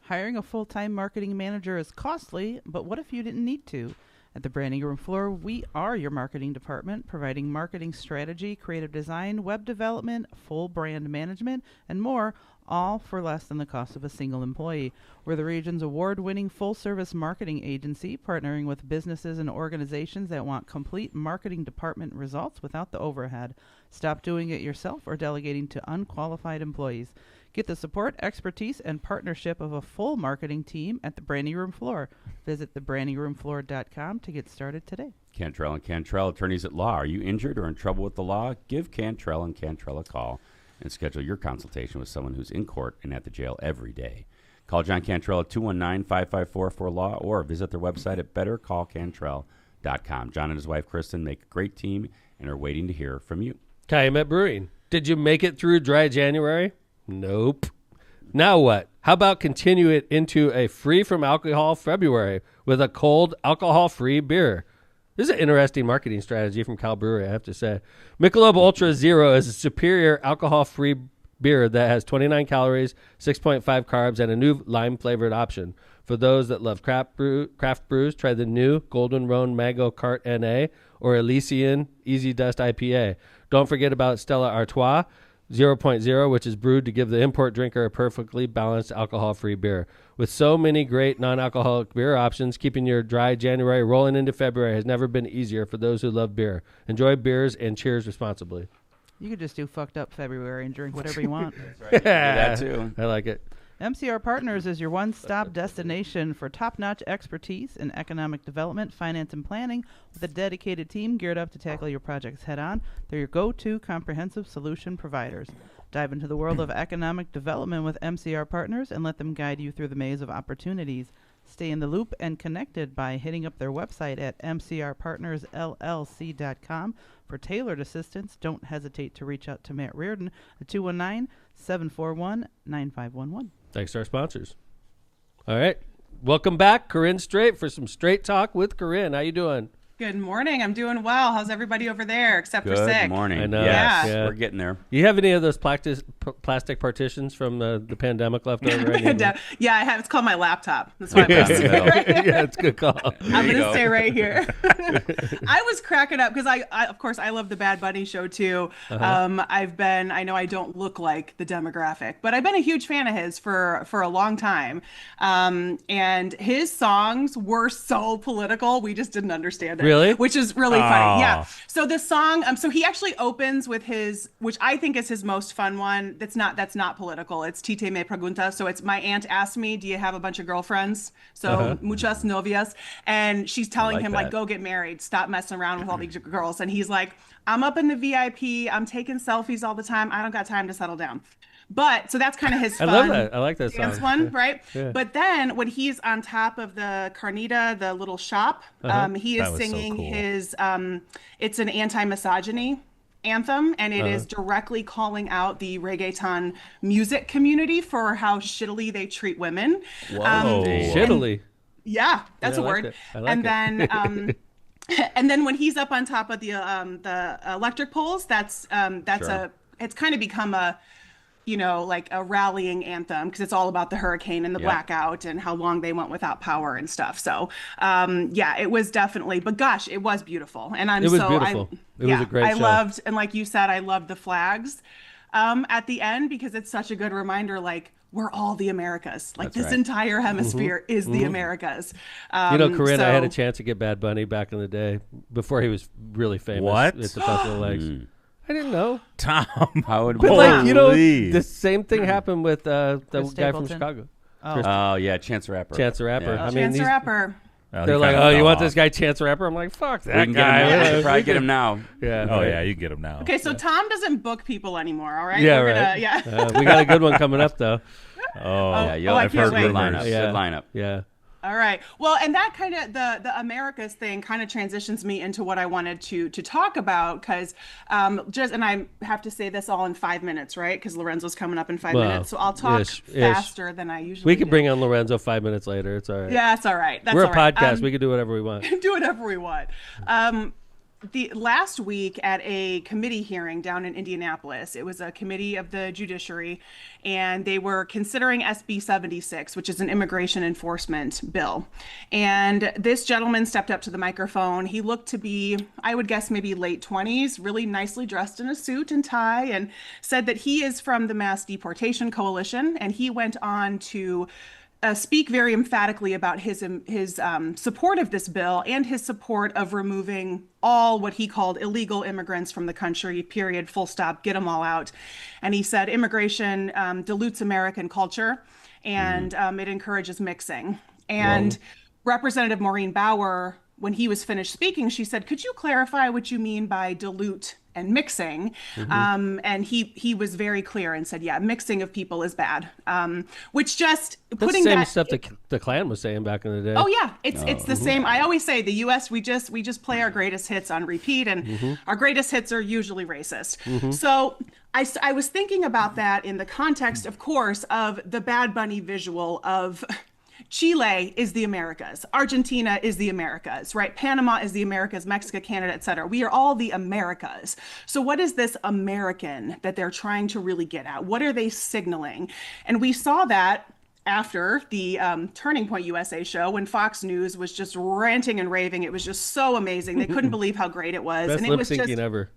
S4: Hiring a full-time marketing manager is costly, but what if you didn't need to? At the Branding Room Floor, we are your marketing department, providing marketing strategy, creative design, web development, full brand management, and more, all for less than the cost of a single employee. We're the region's award-winning full-service marketing agency, partnering with businesses and organizations that want complete marketing department results without the overhead. Stop doing it yourself or delegating to unqualified employees. Get the support, expertise, and partnership of a full marketing team at the Branding Room Floor. Visit thebrandingroomfloor.com to get started today.
S2: Cantrell and Cantrell, attorneys at law. Are you injured or in trouble with the law? Give Cantrell and Cantrell a call and schedule your consultation with someone who's in court and at the jail every day. Call John Cantrell at 219-5544-LAW or visit their website at bettercallcantrell.com. John and his wife, Kristen, make a great team and are waiting to hear from you.
S1: Calumet Brewing. Did you make it through dry January? Nope. Now what? How about continue it into a free from alcohol February with a cold alcohol-free beer? This is an interesting marketing strategy from Cal Brewery, I have to say. Michelob Ultra Zero is a superior alcohol-free beer that has 29 calories, 6.5 carbs, and a new lime-flavored option. For those that love craft brews, try the new Golden Roan Mango Cart NA or Elysian Easy Dust IPA. Don't forget about Stella Artois 0.0, which is brewed to give the import drinker a perfectly balanced alcohol-free beer. With so many great non-alcoholic beer options, keeping your dry January rolling into February has never been easier for those who love beer. Enjoy beers and cheers responsibly.
S4: You could just do fucked up February and drink whatever you want.
S2: That's right. Yeah, that too.
S1: I like it.
S4: MCR Partners is your one-stop destination for top-notch expertise in economic development, finance, and planning with a dedicated team geared up to tackle your projects head-on. They're your go-to comprehensive solution providers. Dive into the world of economic development with MCR Partners and let them guide you through the maze of opportunities. Stay in the loop and connected by hitting up their website at mcrpartnersllc.com. For tailored assistance, don't hesitate to reach out to Matt Reardon at 219-741-9511.
S1: Thanks to our sponsors. All right. Welcome back, Corinne Straight, for some Straight Talk with Corinne. How you doing?
S7: Good morning. I'm doing well. How's everybody over there except for sick?
S2: Good morning.
S1: I know.
S2: Yes,
S7: Yeah.
S2: we're getting there.
S1: You have any of those plastic partitions from the pandemic left over?
S7: Yeah, I have. It's called my laptop. That's why I'm
S2: Yeah,
S1: It's a good call.
S7: I'm going to stay right here. I was cracking up because I of course, I love the Bad Bunny show too. I know I don't look like the demographic, but I've been a huge fan of his for a long time. And his songs were so political. We just didn't understand it.
S1: Really?
S7: Which is really funny. Yeah. So the song, so he actually opens with his, which I think is his most fun one. That's not political. It's Tite Me Pregunta. So it's my aunt asked me, do you have a bunch of girlfriends? So muchas novias. And she's telling him like, go get married. Stop messing around with all these girls. And he's like, I'm up in the VIP. I'm taking selfies all the time. I don't got time to settle down. But so that's kind of his fun.
S1: I love that. I like that
S7: dance
S1: song.
S7: one, right?
S1: Yeah.
S7: But then when he's on top of the Carnita, the little shop, he is singing his it's an anti-misogyny anthem, and it is directly calling out the reggaeton music community for how shittily they treat women.
S2: Whoa.
S1: Shittily.
S7: Yeah, that's a word.
S1: Then
S7: and then when he's up on top of the electric poles, it's kind of become a, you know, like a rallying anthem because it's all about the hurricane and the blackout and how long they went without power and stuff. So, it was definitely, but gosh, it was beautiful. And
S1: it was beautiful. It was a great show.
S7: I loved, and like you said, I loved the flags at the end because it's such a good reminder, like, we're all the Americas. Like this entire hemisphere is the Americas.
S1: Corinne, I had a chance to get Bad Bunny back in the day before he was really famous.
S3: What?
S1: At the Festival of Legs. I didn't know.
S3: Tom.
S2: How would
S1: But the same thing happened with the guy
S4: Stapleton?
S1: from Chicago.
S2: Oh, yeah, Chance the Rapper.
S1: Chance the Rapper.
S2: Yeah.
S1: I mean,
S7: Chance the Rapper.
S1: they're like, oh, you want this guy Chance the Rapper? I'm like, fuck that
S2: We can
S1: guy.
S2: get him now. We can probably get him now.
S1: Yeah.
S3: Oh, yeah, you get him now.
S7: Okay, so Tom doesn't book people anymore, all right?
S1: Yeah,
S7: We're
S1: right.
S7: Gonna,
S1: we got a good one coming up, though.
S2: I've heard good lineup. Good lineup.
S1: Yeah.
S7: All right. Well, and that kind of the Americas thing kind of transitions me into what I wanted to talk about because and I have to say this all in 5 minutes, right? Because Lorenzo's coming up in 5 minutes, so I'll talk faster than I usually.
S1: We can bring on Lorenzo 5 minutes later. It's all right.
S7: Yeah, it's all right.
S1: We're a podcast. We can do whatever we want.
S7: Do whatever we want. The last week at a committee hearing down in Indianapolis, it was a committee of the judiciary, and they were considering SB76, which is an immigration enforcement bill. And this gentleman stepped up to the microphone. He looked to be, I would guess, maybe late 20s, really nicely dressed in a suit and tie, and said that he is from the Mass Deportation Coalition, and he went on to speak very emphatically about his support of this bill and his support of removing all what he called illegal immigrants from the country, period, full stop, get them all out. And he said immigration dilutes American culture and it encourages mixing. And Representative Maureen Bauer, when he was finished speaking, she said, could you clarify what you mean by dilute and mixing? And he was very clear and said, yeah, mixing of people is bad. Which just
S1: That's
S7: putting
S1: the same
S7: that
S1: stuff the Klan was saying back in the day.
S7: Oh yeah, it's the same. I always say the U.S. we just play our greatest hits on repeat, and our greatest hits are usually racist. So I was thinking about that in the context, of course, of the Bad Bunny visual of Chile is the Americas, Argentina is the Americas, right? Panama is the Americas, Mexico, Canada, etc. We are all the Americas. So what is this American that they're trying to really get at? What are they signaling? And we saw that after the Turning Point USA show when Fox News was just ranting and raving. It was just so amazing. They couldn't believe how great it was.
S1: Best
S7: and it was just
S1: ever.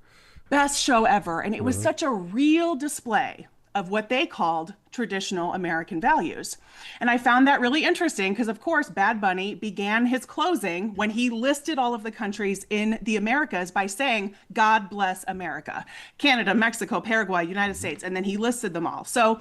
S7: Best show ever. And it was such a real display of what they called traditional American values. And I found that really interesting because, of course, Bad Bunny began his closing when he listed all of the countries in the Americas by saying, God bless America, Canada, Mexico, Paraguay, United States, and then he listed them all. So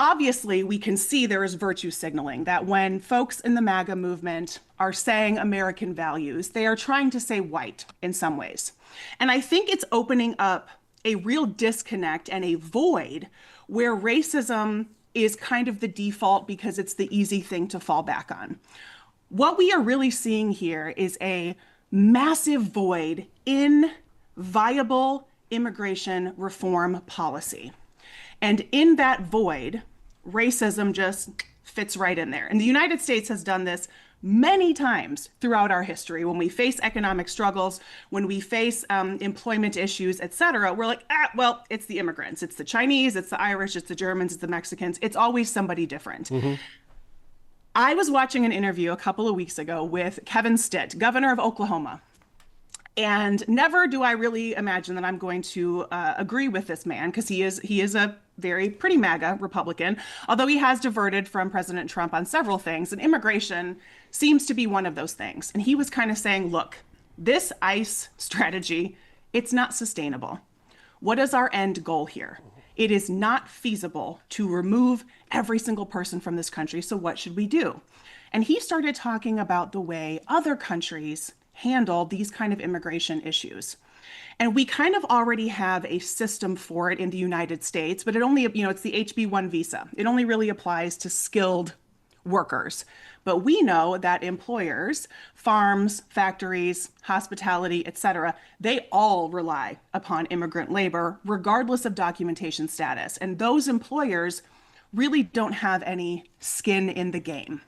S7: obviously, we can see there is virtue signaling that when folks in the MAGA movement are saying American values, they are trying to say white in some ways. And I think it's opening up a real disconnect and a void where racism is kind of the default because it's the easy thing to fall back on. What we are really seeing here is a massive void in viable immigration reform policy. And in that void, racism just fits right in there. And the United States has done this many times throughout our history. When we face economic struggles, when we face employment issues, et cetera, we're like, well, it's the immigrants, it's the Chinese, it's the Irish, it's the Germans, it's the Mexicans. It's always somebody different. I was watching an interview a couple of weeks ago with Kevin Stitt, governor of Oklahoma. And never do I really imagine that I'm going to agree with this man, because he is a very pretty MAGA Republican, although he has diverted from President Trump on several things, and immigration seems to be one of those things. And he was kind of saying, look, this ICE strategy, it's not sustainable. What is our end goal here? It is not feasible to remove every single person from this country, so what should we do? And he started talking about the way other countries handle these kind of immigration issues. And we kind of already have a system for it in the United States, but it only, it's the HB1 visa. It only really applies to skilled workers. But we know that employers, farms, factories, hospitality, et cetera, they all rely upon immigrant labor, regardless of documentation status. And those employers really don't have any skin in the game.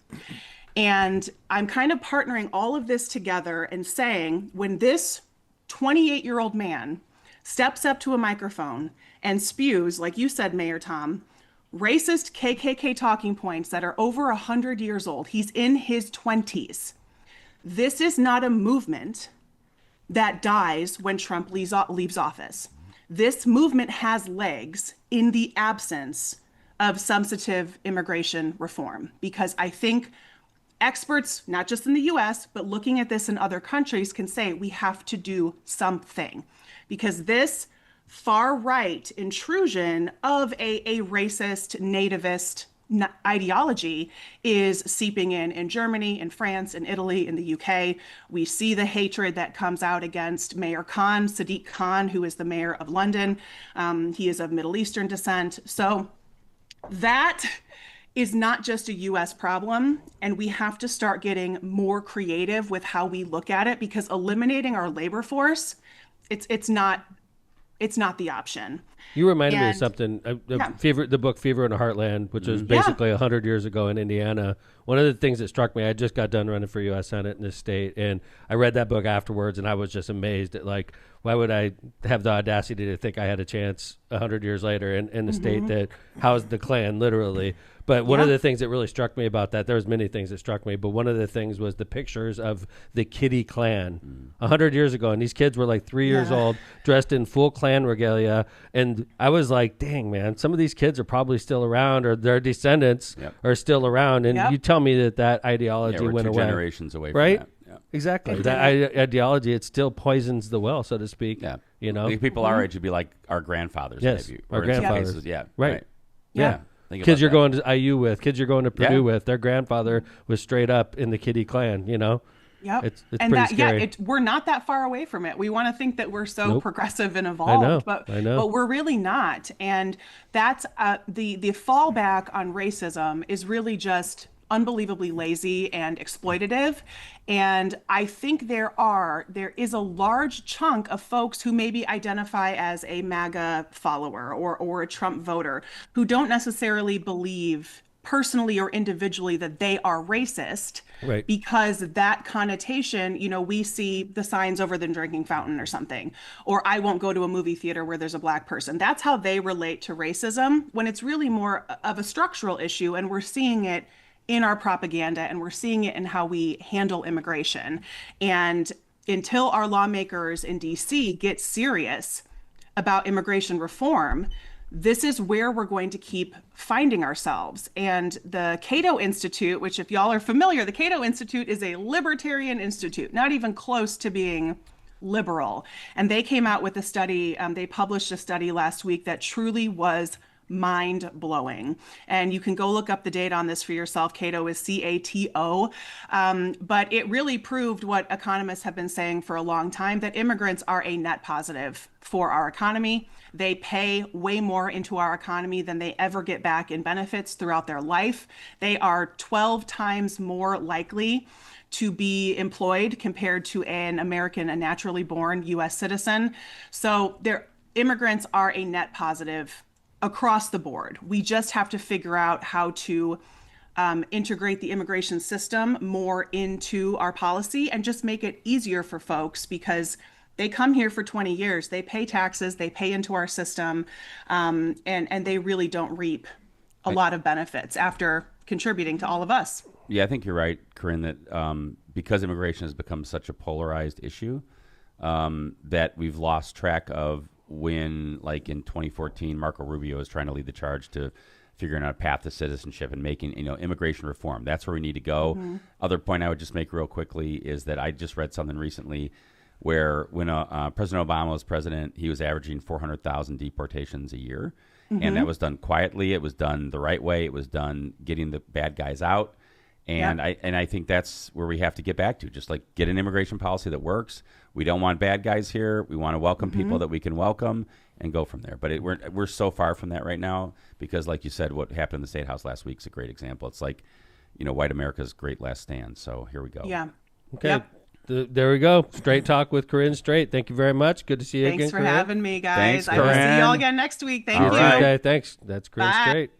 S7: And I'm kind of partnering all of this together and saying, when this 28-year-old man steps up to a microphone and spews, like you said, Mayor Tom, racist KKK talking points that are over 100 years old, he's in his 20s. This is not a movement that dies when Trump leaves office. This movement has legs in the absence of substantive immigration reform, because I think experts, not just in the US, but looking at this in other countries, can say we have to do something, because this far right intrusion of a racist, nativist ideology is seeping in Germany, in France, in Italy, in the UK. We see the hatred that comes out against Mayor Khan, Sadiq Khan, who is the mayor of London. He is of Middle Eastern descent. So That is not just a US problem, and we have to start getting more creative with how we look at it, because eliminating our labor force, it's not the option.
S1: You reminded me of
S7: And-
S1: something.
S7: Yeah.
S1: The book Fever in a Heartland, which was basically 100 years ago in Indiana. One of the things that struck me, I just got done running for U.S. Senate in this state, and I read that book afterwards, and I was just amazed at, like, why would I have the audacity to think I had a chance 100 years later in the state that housed the Klan, literally. But one of the things that really struck me about that, there was many things that struck me, but one of the things was the pictures of the kiddie Klan 100 years ago. And these kids were like 3 years old, dressed in full Klan regalia. And I was like, dang, man, some of these kids are probably still around, or their descendants are still around. And you tell me that ideology
S2: we're
S1: went
S2: two
S1: away.
S2: generations away
S1: Right?
S2: from that. Yeah.
S1: Exactly. That ideology, it still poisons the well, so to speak.
S2: Yeah.
S1: You know?
S2: Like, people our age would be like our grandfathers.
S1: Yes,
S2: maybe.
S1: our
S2: Or in some
S1: grandfathers.
S2: cases, yeah.
S1: Right.
S7: Yeah.
S2: Think
S1: Kids
S2: about
S1: you're
S2: that.
S1: going to IU with, kids you're going to Purdue
S2: Yeah.
S1: with, their grandfather was straight up in the kiddie Klan, you know?
S7: Yep.
S1: It's
S7: and
S1: pretty scary.
S7: we're not that far away from it. We want to think that we're so
S1: Nope.
S7: progressive and evolved,
S1: I know.
S7: but we're really not. And that's the fallback on racism is really just unbelievably lazy and exploitative. And I think there is a large chunk of folks who maybe identify as a MAGA follower or a Trump voter who don't necessarily believe personally or individually that they are racist,
S1: Right.
S7: because that connotation, we see the signs over the drinking fountain or something, or I won't go to a movie theater where there's a black person. That's how they relate to racism, when it's really more of a structural issue, and we're seeing it in our propaganda, and we're seeing it in how we handle immigration. And until our lawmakers in DC get serious about immigration reform, this is where we're going to keep finding ourselves. And the Cato Institute, which, if y'all are familiar, the Cato Institute is a libertarian institute, not even close to being liberal. And they came out with a study, they published a study last week that truly was mind-blowing. And you can go look up the data on this for yourself. Cato is C-A-T-O. But it really proved what economists have been saying for a long time, that immigrants are a net positive for our economy. They pay way more into our economy than they ever get back in benefits throughout their life. They are 12 times more likely to be employed compared to an American, a naturally born U.S. citizen. So immigrants are a net positive across the board. We just have to figure out how to integrate the immigration system more into our policy and just make it easier for folks, because they come here for 20 years, they pay taxes, they pay into our system, and they really don't reap a lot of benefits after contributing to all of us.
S2: Yeah, I think you're right, Corinne, that because immigration has become such a polarized issue, that we've lost track of when, like in 2014, Marco Rubio was trying to lead the charge to figuring out a path to citizenship and making, immigration reform. That's where we need to go. Mm-hmm. Other point I would just make real quickly is that I just read something recently where when President Obama was president, he was averaging 400,000 deportations a year. Mm-hmm. And that was done quietly. It was done the right way. It was done getting the bad guys out. And I think that's where we have to get back to, just like get an immigration policy that works. We don't want bad guys here. We want to welcome people that we can welcome and go from there. But we're so far from that right now because, like you said, what happened in the State House last week is a great example. It's like, white America's great last stand. So here we go.
S7: Yeah.
S1: Okay.
S7: Yep.
S1: There we go. Straight Talk with Corinne Straight. Thank you very much. Good to see you again,
S7: Thanks for
S1: Corinne.
S7: having me, guys.
S2: Thanks,
S7: I will see
S2: Corinne.
S7: you all again next week. Thank
S2: All
S7: you.
S2: right.
S1: Okay, thanks. That's Corinne
S7: Bye.
S1: Straight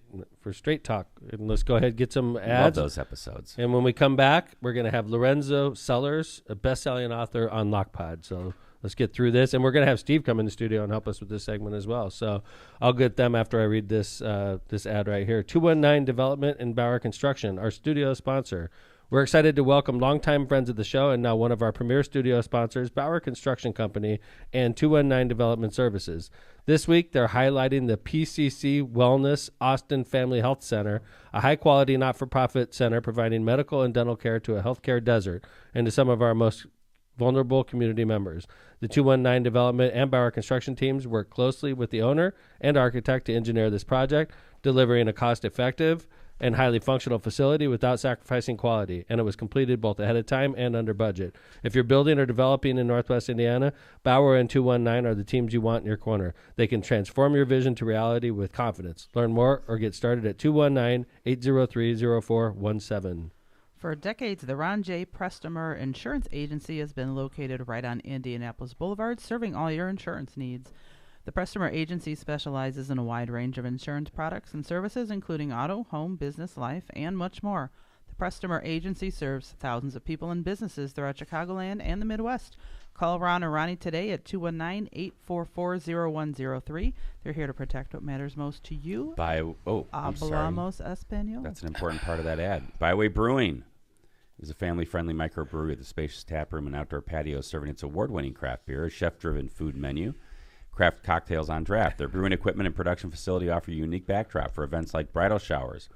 S1: for Straight Talk. And let's go ahead and get some
S2: Love
S1: ads.
S2: those episodes.
S1: And when we come back, we're going to have Lorenzo Sellers, a best-selling author, on LockPod. So let's get through this. And we're going to have Steve come in the studio and help us with this segment as well. So I'll get them after I read this this ad right here. 219 Development and Bauer Construction, our studio sponsor. We're excited to welcome longtime friends of the show and now one of our premier studio sponsors, Bauer Construction Company and 219 Development Services. This week, they're highlighting the PCC Wellness Austin Family Health Center, a high-quality not-for-profit center providing medical and dental care to a healthcare desert and to some of our most vulnerable community members. The 219 Development and Bauer Construction teams work closely with the owner and architect to engineer this project, delivering a cost-effective and highly functional facility without sacrificing quality, and it was completed both ahead of time and under budget. If you're building or developing in Northwest Indiana, Bauer and 219 are the teams you want in your corner. They can transform your vision to reality with confidence. Learn more or get started at 219-803-0417.
S4: For decades, the Ron J. Prestomer Insurance Agency has been located right on Indianapolis Boulevard, serving all your insurance needs. The Prestomer Agency specializes in a wide range of insurance products and services, including auto, home, business, life, and much more. The Prestomer Agency serves thousands of people and businesses throughout Chicagoland and the Midwest. Call Ron or Ronnie today at 219-844-0103. They're here to protect what matters most to you.
S2: I'm sorry.
S4: Hablamos Español.
S2: That's an important part of that ad. Byway Brewing is a family-friendly microbrewery with a spacious tap room and outdoor patio serving its award-winning craft beer, a chef-driven food menu, craft cocktails on draft. Their brewing equipment and production facility offer a unique backdrop for events like bridal showers,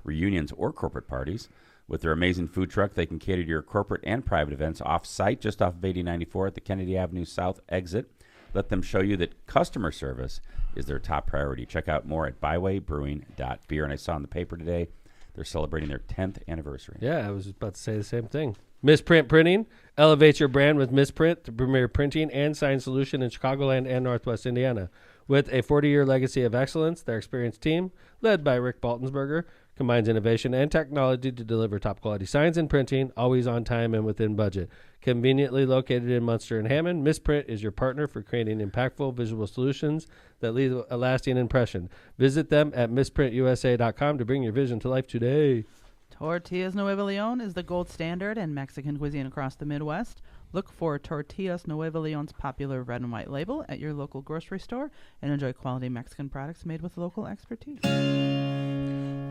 S2: reunions, or corporate parties. With their amazing food truck, they can cater to your corporate and private events off-site just off of 8094 at the Kennedy Avenue South exit. Let them show you that customer service is their top priority. Check out more at bywaybrewing.beer. And I saw in the paper today they're celebrating their 10th anniversary.
S1: Yeah, I was about to say the same thing. Misprint Printing. Elevate your brand with Misprint, the premier printing and sign solution in Chicagoland and Northwest Indiana. With a 40-year legacy of excellence, their experienced team, led by Rick Baltensberger, combines innovation and technology to deliver top-quality signs and printing, always on time and within budget. Conveniently located in Munster and Hammond, Misprint is your partner for creating impactful visual solutions that leave a lasting impression. Visit them at misprintusa.com to bring your vision to life today.
S4: Tortillas Nuevo Leon is the gold standard in Mexican cuisine across the Midwest. Look for Tortillas Nuevo Leon's popular red and white label at your local grocery store and enjoy quality Mexican products made with local expertise.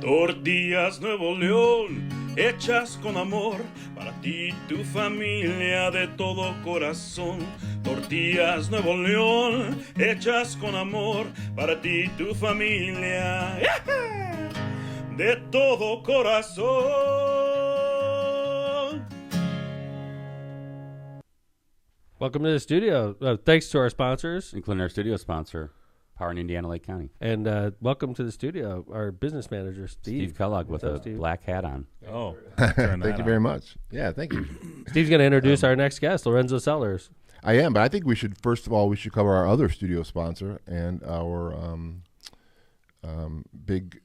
S8: Tortillas Nuevo León, hechas con amor, para ti y tu familia de todo corazón. Tortillas Nuevo León, hechas con amor, para ti y tu familia de todo corazón.
S1: Welcome to the studio. Thanks to our sponsors,
S2: Including our studio sponsor, Power in Indiana, Lake County.
S1: and welcome to the studio, our business manager,
S2: Steve Kellogg with a black hat on.
S3: Oh,
S9: Thank you very much. Yeah, thank you.
S1: Steve's going to introduce our next guest, Lorenzo Sellers.
S9: I am, but I think we should first of all cover our other studio sponsor and our big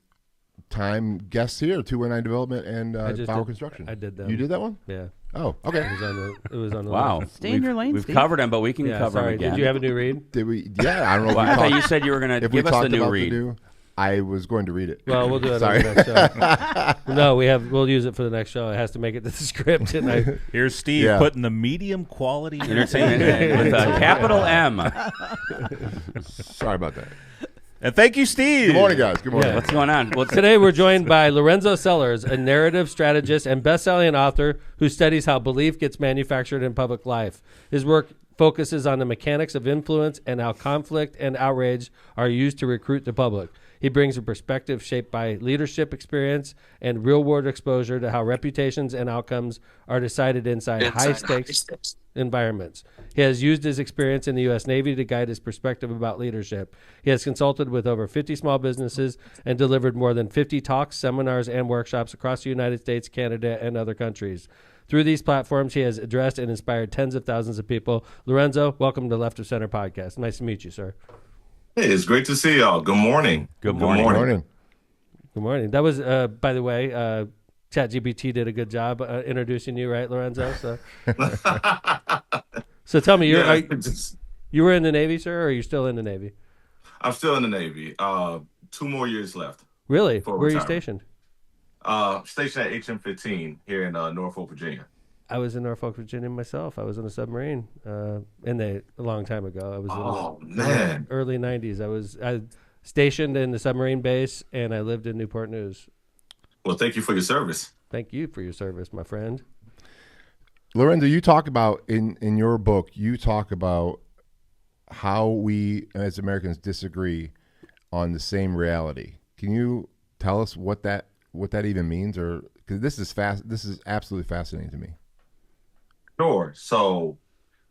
S9: time guests here, 219 Development and Bauer Construction.
S1: I did that.
S9: You did that one?
S1: Yeah.
S9: Oh, okay.
S1: It was on the
S2: Wow.
S1: list.
S4: Stay in your lane,
S2: We've
S4: Steve.
S2: covered them, but we can cover them again.
S1: Did you have a new read?
S9: Did we? Yeah, I don't know.
S2: Well,
S9: if
S2: I
S9: we
S2: thought you
S9: talked-
S2: said you were going to
S9: if we
S2: give us the
S9: talked
S2: new
S9: about
S2: read.
S9: I was going to read it.
S1: Well, we'll do it on
S9: Sorry.
S1: the next show. No, we'll use it for the next show. It has to make it to the script. And
S3: Here's Steve
S9: Yeah.
S3: putting the medium quality
S2: Entertainment with a capital M.
S9: Sorry about that.
S3: And thank you, Steve.
S9: Good morning, guys. Good morning.
S1: Yeah.
S2: What's going on? Well,
S1: today we're joined by Lorenzo Sellers, a narrative strategist and best-selling author who studies how belief gets manufactured in public life. His work focuses on the mechanics of influence and how conflict and outrage are used to recruit the public. He brings a perspective shaped by leadership experience and real-world exposure to how reputations and outcomes are decided inside high-stakes environments. He has used his experience in the U.S. Navy to guide his perspective about leadership. He has consulted with over 50 small businesses and delivered more than 50 talks, seminars, and workshops across the United States, Canada, and other countries. Through these platforms, he has addressed and inspired tens of thousands of people. Lorenzo, welcome to Left of Center Podcast. Nice to meet you, sir.
S10: Hey, it's great to see y'all. Good morning.
S2: Good morning.
S9: Good morning.
S1: Good morning. That was, by the way, ChatGPT did a good job introducing you, right, Lorenzo? So, so tell me, you were in the Navy, sir, or are you still in the Navy?
S10: I'm still in the Navy. 2 more years left.
S1: Really?
S10: For
S1: Where are you
S10: retirement.
S1: stationed?
S10: Stationed at HM15 here in Norfolk, Virginia.
S1: I was in Norfolk, Virginia myself. I was in a submarine a long time ago. I was in the early 90s. I was stationed in the submarine base, and I lived in Newport News.
S10: Well, thank you for your service.
S1: Thank you for your service, my friend.
S9: Lorenzo, you talk about in your book, you talk about how we as Americans disagree on the same reality. Can you tell us what that even means, or because this is absolutely fascinating to me.
S10: Sure. So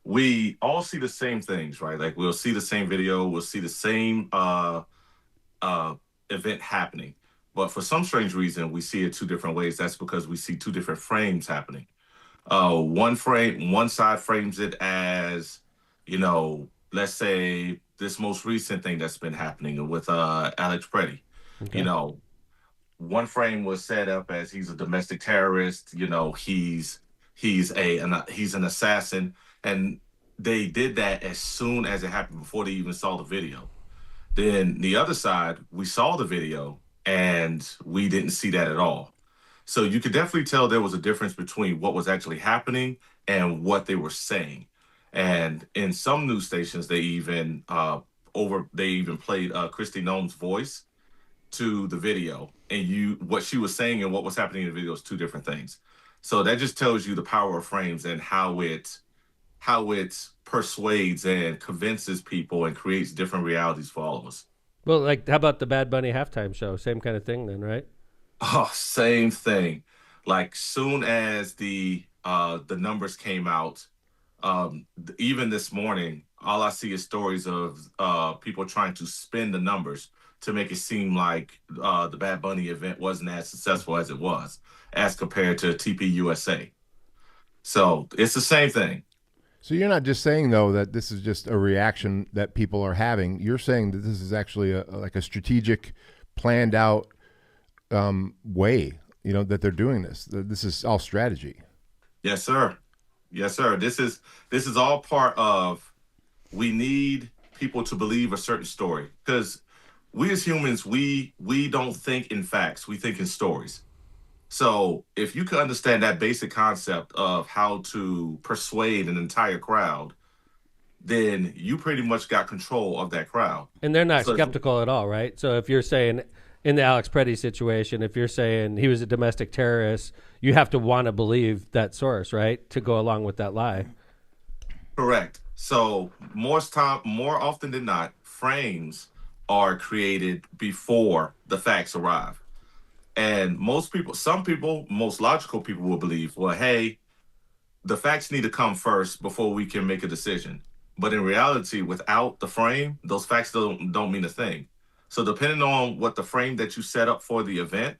S10: we all see the same things, right? Like we'll see the same video, we'll see the same event happening, But for some strange reason, we see it two different ways. That's because we see two different frames happening. One side frames it as, let's say this most recent thing that's been happening with Alex Preddy.
S1: Okay.
S10: One frame was set up as he's a domestic terrorist. He's an assassin, and they did that as soon as it happened before they even saw the video. Then the other side, we saw the video and we didn't see that at all. So you could definitely tell there was a difference between what was actually happening and what they were saying. And in some news stations, they even played Kristi Noem's voice to the video, and what she was saying and what was happening in the video is two different things. So that just tells you the power of frames and how it persuades and convinces people and creates different realities for all of us.
S1: Well, like, how about the Bad Bunny halftime show? Same kind of thing then, right?
S10: Oh, same thing. Like, soon as the numbers came out, even this morning, all I see is stories of people trying to spin the numbers to make it seem like the Bad Bunny event wasn't as successful as it was, as compared to TPUSA. So it's the same thing.
S9: So you're not just saying, though, that this is just a reaction that people are having. You're saying that this is actually a strategic, planned out way, that they're doing this. This is all strategy.
S10: Yes, sir. Yes, sir. This is all part of, we need people to believe a certain story, because we as humans, we don't think in facts, we think in stories. So if you can understand that basic concept of how to persuade an entire crowd, then you pretty much got control of that crowd.
S1: And they're not skeptical at all, right? So if you're saying, in the Alex Preddy situation, if you're saying he was a domestic terrorist, you have to want to believe that source, right, to go along with that lie.
S10: Correct. So more often than not, frames are created before the facts arrive. And most logical people will believe, well, hey, the facts need to come first before we can make a decision. But in reality, without the frame, those facts don't mean a thing. So depending on what the frame that you set up for the event,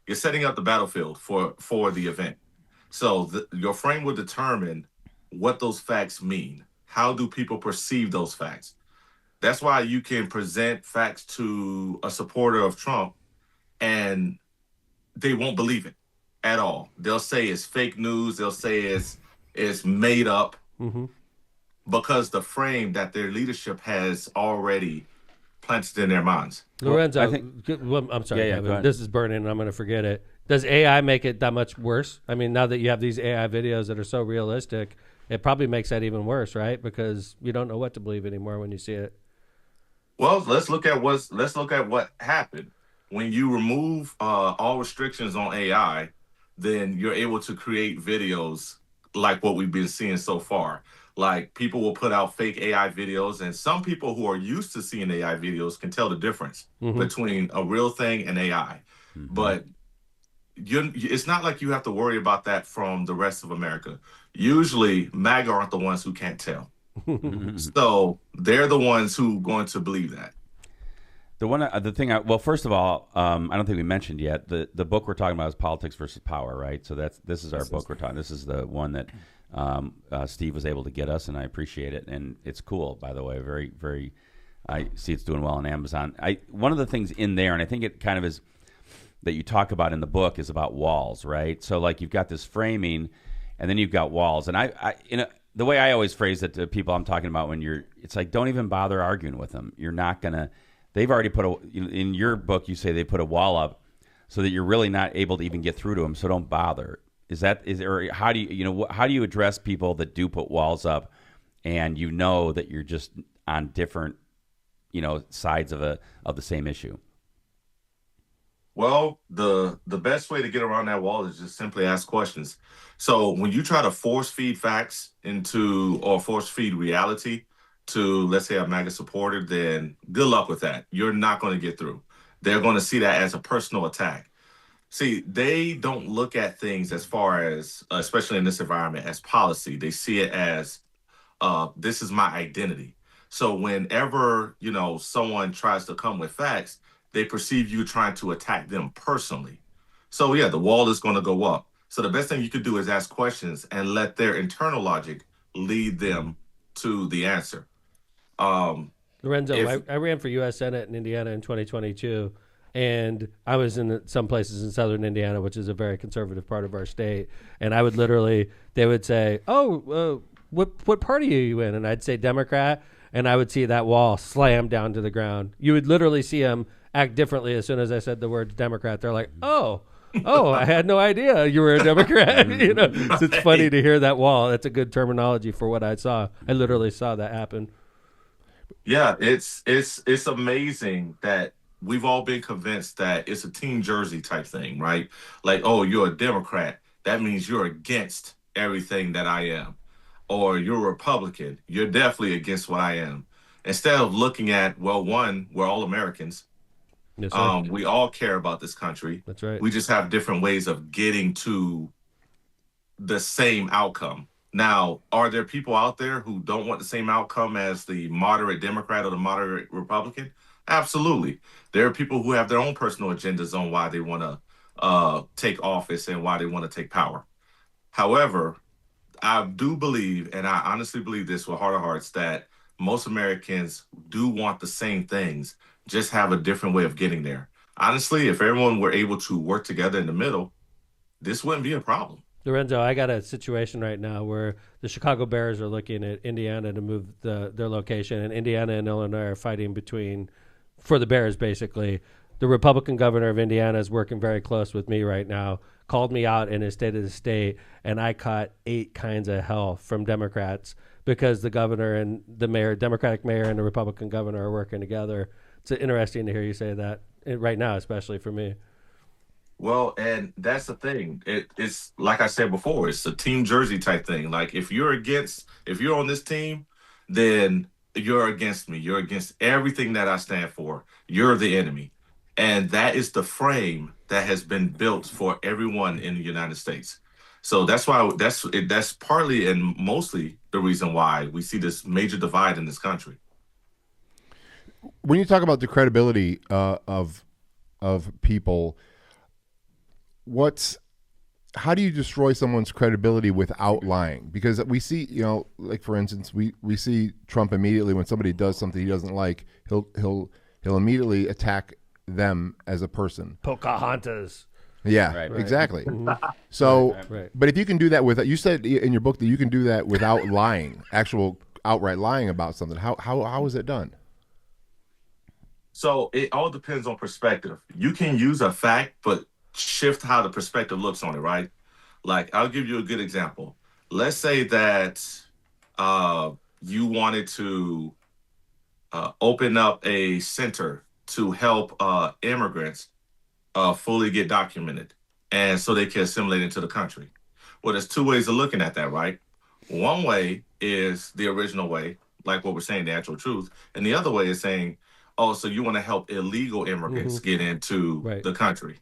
S10: you're setting up the battlefield for the event. So your frame will determine what those facts mean. How do people perceive those facts? That's why you can present facts to a supporter of Trump and they won't believe it at all. They'll say it's fake news. They'll say it's made up, because the frame that their leadership has already planted in their minds.
S1: Lorenzo, I'm sorry, this is burning and I'm going to forget it. Does AI make it that much worse? I mean, now that you have these AI videos that are so realistic, it probably makes that even worse, right? Because you don't know what to believe anymore when you see it.
S10: Well, let's look at what happened. When you remove all restrictions on AI, then you're able to create videos like what we've been seeing so far. Like, people will put out fake AI videos, and some people who are used to seeing AI videos can tell the difference between a real thing and AI. But it's not like you have to worry about that from the rest of America. Usually, MAGA aren't the ones who can't tell. So they're the ones who are going to believe that.
S2: First of all, I don't think we mentioned yet, the book we're talking about is Politics versus Power, right? So this is our book we're talking. This is the one that Steve was able to get us, and I appreciate it. And it's cool, by the way. Very, very. I see it's doing well on Amazon. One of the things in there, and I think it kind of is that you talk about in the book, is about walls, right? So like, you've got this framing, and then you've got walls. And the way I always phrase it to people I'm talking about, it's like, don't even bother arguing with them. You're not gonna. They've already in your book, you say they put a wall up so that you're really not able to even get through to them. So don't bother. Or how do you address people that do put walls up, and that you're just on different, sides of the same issue?
S10: Well, the best way to get around that wall is just simply ask questions. So when you try to force feed facts or force feed reality to, let's say, a MAGA supporter, then good luck with that. You're not going to get through. They're going to see that as a personal attack. See, they don't look at things as far as, especially in this environment, as policy. They see it as, this is my identity. So whenever, someone tries to come with facts, they perceive you trying to attack them personally. So yeah, the wall is going to go up. So the best thing you could do is ask questions and let their internal logic lead them to the answer.
S1: Lorenzo, I ran for U.S. Senate in Indiana in 2022, and I was in some places in southern Indiana, which is a very conservative part of our state. And I would literally, they would say, what party are you in? And I'd say Democrat, and I would see that wall slam down to the ground. You would literally see them act differently as soon as I said the word Democrat. They're like, oh, I had no idea you were a Democrat. So it's funny to hear that wall. That's a good terminology for what I saw. I literally saw that happen.
S10: Yeah, it's amazing that we've all been convinced that it's a team jersey type thing, right? Like, oh, you're a Democrat. That means you're against everything that I am. Or you're a Republican. You're definitely against what I am. Instead of looking at, well, one, we're all Americans.
S1: Yes, sir.
S10: We all care about this country.
S1: That's right.
S10: We just have different ways of getting to the same outcome. Now, are there people out there who don't want the same outcome as the moderate Democrat or the moderate Republican? Absolutely. There are people who have their own personal agendas on why they want to take office and why they want to take power. However, I do believe, and I honestly believe this with heart of hearts, that most Americans do want the same things, just have a different way of getting there. Honestly, if everyone were able to work together in the middle, this wouldn't be a problem.
S1: Lorenzo, I got a situation right now where the Chicago Bears are looking at Indiana to move their location, and Indiana and Illinois are fighting for the Bears, basically. The Republican governor of Indiana is working very close with me right now, called me out in his State of the State, and I caught 8 kinds of hell from Democrats because the governor and the mayor, Democratic mayor and the Republican governor are working together. It's interesting to hear you say that right now, especially for me.
S10: Well, and that's the thing. It's like I said before, it's a team jersey type thing. Like if you're on this team, then you're against me. You're against everything that I stand for. You're the enemy. And that is the frame that has been built for everyone in the United States. So that's why that's partly and mostly the reason why we see this major divide in this country.
S9: When you talk about the credibility of people, how do you destroy someone's credibility without lying? Because we see, like for instance, we see Trump immediately when somebody does something he doesn't like, he'll immediately attack them as a person.
S1: Pocahontas.
S9: Yeah,
S2: Right.
S9: exactly.
S1: Mm-hmm.
S9: So,
S1: Right.
S9: but if you can do that you said in your book that you can do that without lying, actual outright lying about something. How is it done?
S10: So it all depends on perspective. You can use a fact, but shift how the perspective looks on it, right? Like, I'll give you a good example. Let's say that you wanted to open up a center to help immigrants fully get documented and so they can assimilate into the country. Well, there's 2 ways of looking at that, right? One way is the original way, like what we're saying, the actual truth. And the other way is saying, oh, so you want to help illegal immigrants get into the country.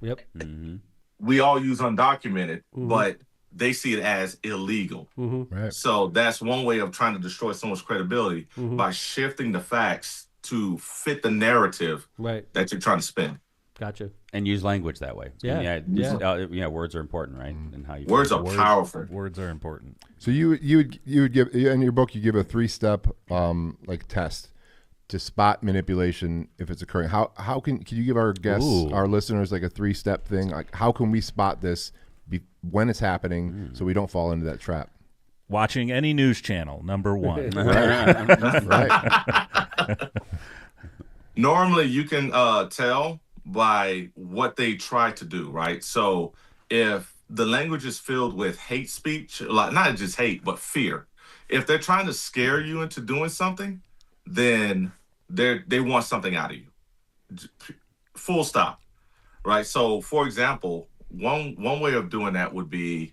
S1: Yep.
S2: Mm-hmm.
S10: We all use undocumented, but they see it as illegal.
S9: Right.
S10: So that's one way of trying to destroy someone's credibility by shifting the facts to fit the narrative that you're trying to spin.
S1: Gotcha.
S2: And use language that way.
S1: Yeah.
S2: Words are important, right? And how you
S10: Words are powerful.
S3: Words are important.
S9: So you would give in your book, you give a 3-step like test to spot manipulation if it's occurring. How can you give our guests, our listeners, like a 3-step thing? Like, how can we spot this when it's happening so we don't fall into that trap?
S3: Watching any news channel, number 1.
S9: Right.
S10: Normally, you can tell by what they try to do, right? So if the language is filled with hate speech, like not just hate, but fear, if they're trying to scare you into doing something, then they want something out of you. Full stop, right? So, for example, one way of doing that would be,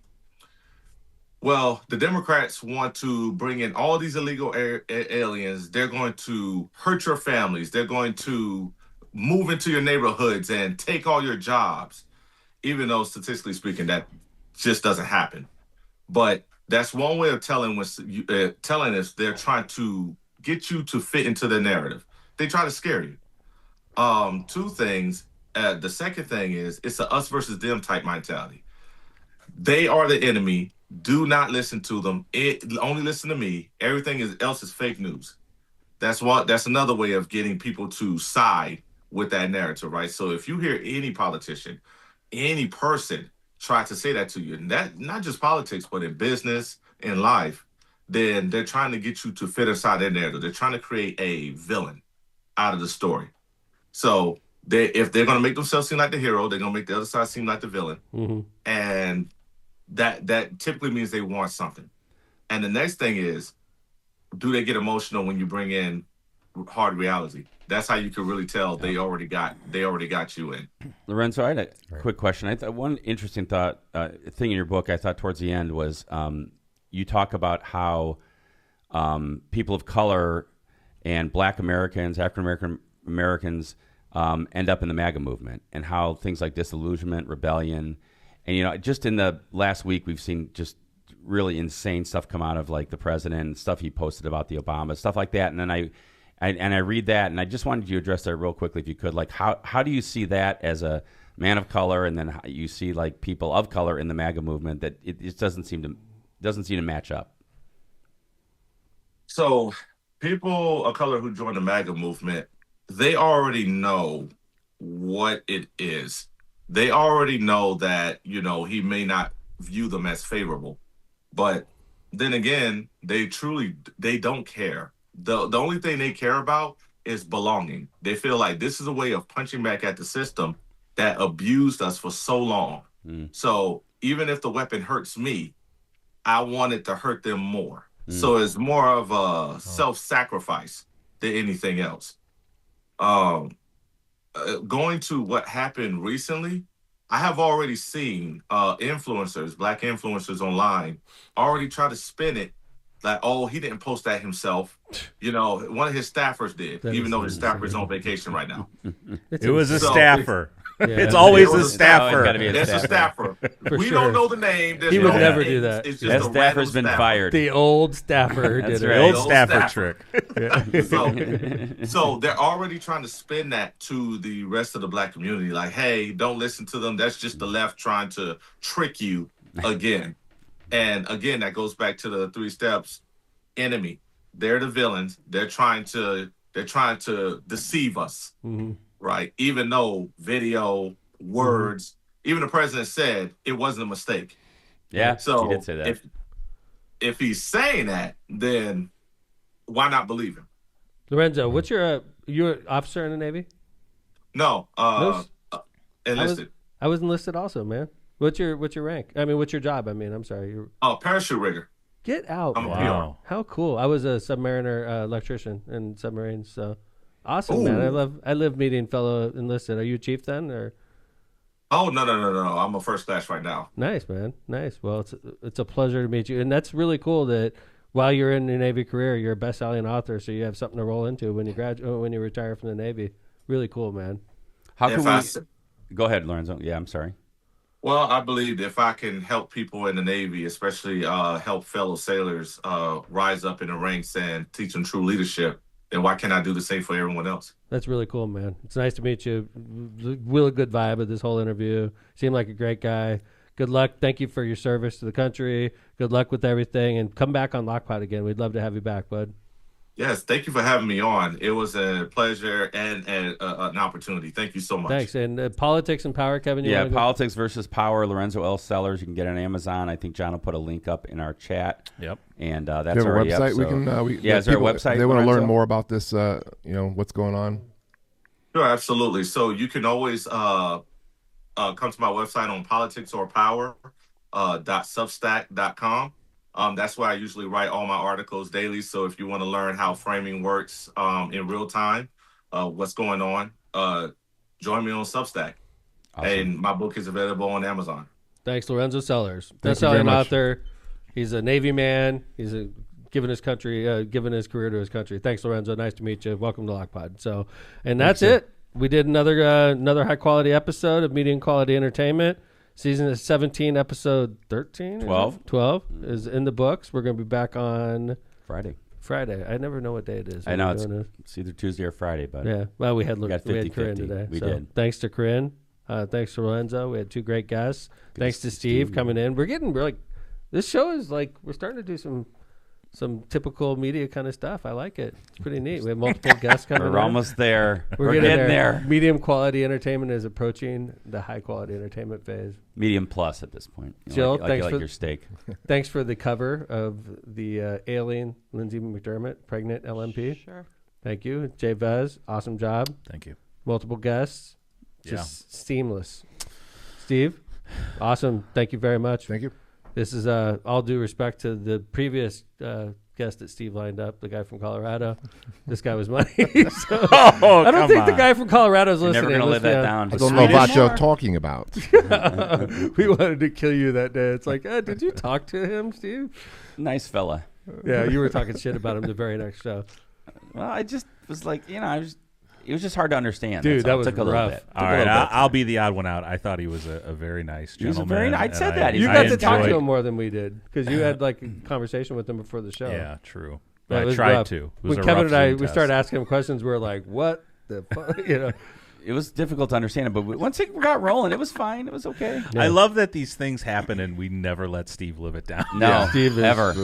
S10: well, the Democrats want to bring in all these illegal aliens. They're going to hurt your families. They're going to move into your neighborhoods and take all your jobs, even though statistically speaking, that just doesn't happen. But that's one way of telling us they're trying to get you to fit into their narrative. They try to scare you. Two things. The second thing is it's a us versus them type mentality. They are the enemy. Do not listen to them. Only listen to me. Everything else is fake news. That's another way of getting people to side with that narrative, right? So if you hear any politician, any person try to say that to you, and that not just politics, but in business, in life, then they're trying to get you to fit inside their narrative. They're trying to create a villain out of the story. So if they're going to make themselves seem like the hero, they're going to make the other side seem like the villain.
S1: Mm-hmm.
S10: And that typically means they want something. And the next thing is, do they get emotional when you bring in hard reality? That's how you can really tell they already got you in.
S2: Lorenzo, I had a quick question. I thought one interesting thing in your book I thought towards the end was you talk about how people of color and Black Americans, African Americans end up in the MAGA movement, and how things like disillusionment, rebellion, and just in the last week we've seen just really insane stuff come out of like the president and stuff he posted about the Obama, stuff like that. And then I read that, and I just wanted you to address that real quickly if you could. Like how do you see that as a man of color, and then how you see like people of color in the MAGA movement, that it just doesn't seem to match up?
S10: So people of color who join the MAGA movement, they already know what it is. They already know that, he may not view them as favorable. But then again, they don't care. The only thing they care about is belonging. They feel like this is a way of punching back at the system that abused us for so long. So even if the weapon hurts me, I want it to hurt them more. So it's more of a self-sacrifice than anything else. Going to what happened recently, I have already seen influencers, Black influencers online, already try to spin it like, oh, he didn't post that himself. One of his staffers did, even though his staffer is on vacation right now.
S3: It was a staffer. It's always a staffer.
S10: It's a staffer. We don't know the name.
S1: He would never do that.
S10: It's just
S2: that staffer's been fired.
S1: The old staffer did it.
S3: The old staffer trick.
S10: So they're already trying to spin that to the rest of the Black community. Like, hey, don't listen to them. That's just the left trying to trick you again. And again, that goes back to the 3 steps. Enemy. They're the villains. They're trying to deceive us.
S1: Mm-hmm.
S10: Right? Even though video, words, even the president said it wasn't a mistake.
S2: Yeah,
S10: so
S2: he did say that.
S10: If he's saying that, then why not believe him?
S1: Lorenzo, what's you're an officer in the Navy?
S10: No, enlisted.
S1: I was enlisted also, man. What's your rank? I mean, what's your job? I mean, I'm sorry.
S10: Parachute rigger.
S1: Get out!
S10: I'm
S1: man.
S10: a PR.
S1: How cool! I was a submariner electrician in submarines, so awesome, man. I love meeting fellow enlisted. Are you a chief then, or?
S10: Oh no! I'm a first class right now.
S1: Nice, man. Nice. Well, it's a pleasure to meet you, and that's really cool that while you're in your Navy career, you're a best-selling author, so you have something to roll into when you retire from the Navy. Really cool, man.
S2: How can we? Go ahead, Lorenzo. Yeah, I'm sorry.
S10: Well, I believe if I can help people in the Navy, especially help fellow sailors rise up in the ranks and teach them true leadership, then why can't I do the same for everyone else?
S1: That's really cool, man. It's nice to meet you. Really good vibe of this whole interview. Seemed like a great guy. Good luck. Thank you for your service to the country. Good luck with everything, and come back on Lockpot again. We'd love to have you back, bud.
S10: Yes, thank you for having me on. It was a pleasure and an opportunity. Thank you so much.
S1: Thanks. And Politics and Power, Kevin?
S2: Politics versus Power, Lorenzo L. Sellers. You can get it on Amazon. I think John will put a link up in our chat.
S3: Yep.
S2: And that's
S9: our
S2: already
S9: website.
S2: up.
S9: So.
S2: Is there a website?
S9: They want to learn more about this, what's going on?
S10: Sure, absolutely. So you can always come to my website on politicsorpower.substack.com. That's where I usually write all my articles daily. So if you want to learn how framing works in real time, what's going on, join me on Substack. Awesome. And my book is available on Amazon.
S1: Thanks, Lorenzo Sellers. Best-selling author. He's a Navy man. He's given his career to his country. Thanks, Lorenzo. Nice to meet you. Welcome to Lockpod. So, and that's it. We did another high-quality episode of Medium Quality Entertainment. Season 17, episode 13?
S2: 12.
S1: 12 is in the books. We're going to be back on Friday. I never know what day it is.
S2: I know it's either Tuesday or Friday, but
S1: yeah. Well, we had
S2: got
S1: we had Corinne
S2: 50-50.
S1: today.
S2: We
S1: so
S2: did.
S1: Thanks to Corinne. Thanks to Lorenzo. We had 2 great guests. Thanks to Steve coming in. We're getting really. This show is like we're starting to do some typical media kind of stuff. I like it. It's pretty neat. We have multiple guests coming in.
S2: We're almost there.
S1: We're getting there. Medium quality entertainment is approaching the high quality entertainment phase.
S2: Medium plus at this point.
S1: Jill,
S2: thanks for your steak.
S1: Thanks for the cover of the Ailing Lindsay McDermott, pregnant LMP.
S4: Sure.
S1: Thank you. Jay Vez, awesome job.
S3: Thank you.
S1: Multiple guests. Just seamless. Steve, awesome. Thank you very much.
S9: Thank you.
S1: This is all due respect to the previous guest that Steve lined up, the guy from Colorado. This guy was money. So I don't think the guy from Colorado is listening.
S2: Never going to live that down.
S9: I don't know what you're talking about.
S1: We wanted to kill you that day. It's like, did you talk to him, Steve?
S2: Nice fella.
S1: Yeah, you were talking shit about him the very next show.
S2: Well, I just was like, it was just hard to understand.
S1: Dude, that was
S2: took a little
S1: rough.
S2: bit.
S3: All right, I'll be the odd one out. I thought he was a very nice gentleman.
S2: I'd said that.
S1: You got to talk to him more than we did because you had like a conversation with him before the show.
S3: Yeah, true.
S1: But
S3: I tried
S1: rough.
S3: to.
S1: When Kevin and I, we started asking him questions, we were like, what the fuck?
S2: It was difficult to understand it, but once it got rolling, it was fine. It was okay.
S3: Yeah. I love that these things happen and we never let Steve live it down.
S2: No,
S1: Steve
S2: ever.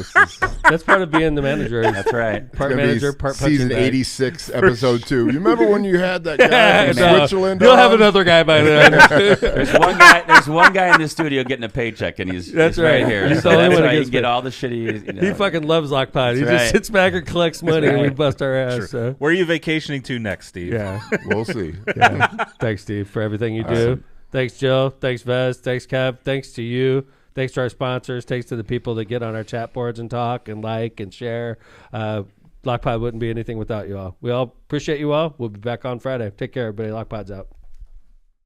S1: That's part of being the manager.
S2: That's right.
S1: Part manager, part
S9: season 86, episode 2. You remember when you had that guy
S1: Yeah,
S9: from
S1: no.
S9: Switzerland?
S1: You'll have another guy by then.
S2: There's one guy in the studio getting a paycheck, and he's
S1: That's
S2: right
S1: right.
S2: here.
S1: He's
S2: So
S1: the only
S2: that's
S1: one
S2: why
S1: who
S2: he
S1: gets
S2: can get
S1: paid.
S2: all the shitty.
S1: He fucking loves Lockpod. He
S2: That's
S1: just
S2: right.
S1: sits back and collects money, and we bust our ass.
S3: True.
S1: So.
S3: Where are you vacationing to next, Steve?
S1: Yeah,
S9: We'll see.
S1: Yeah. Thanks, Steve, for everything you do.
S9: Awesome.
S1: Thanks, Jill. Thanks, Vez. Thanks, Kev. Thanks to you. Thanks to our sponsors. Thanks to the people that get on our chat boards and talk and like and share. Lockpod wouldn't be anything without you all. We all appreciate you all. We'll be back on Friday. Take care, everybody. Lockpod's out.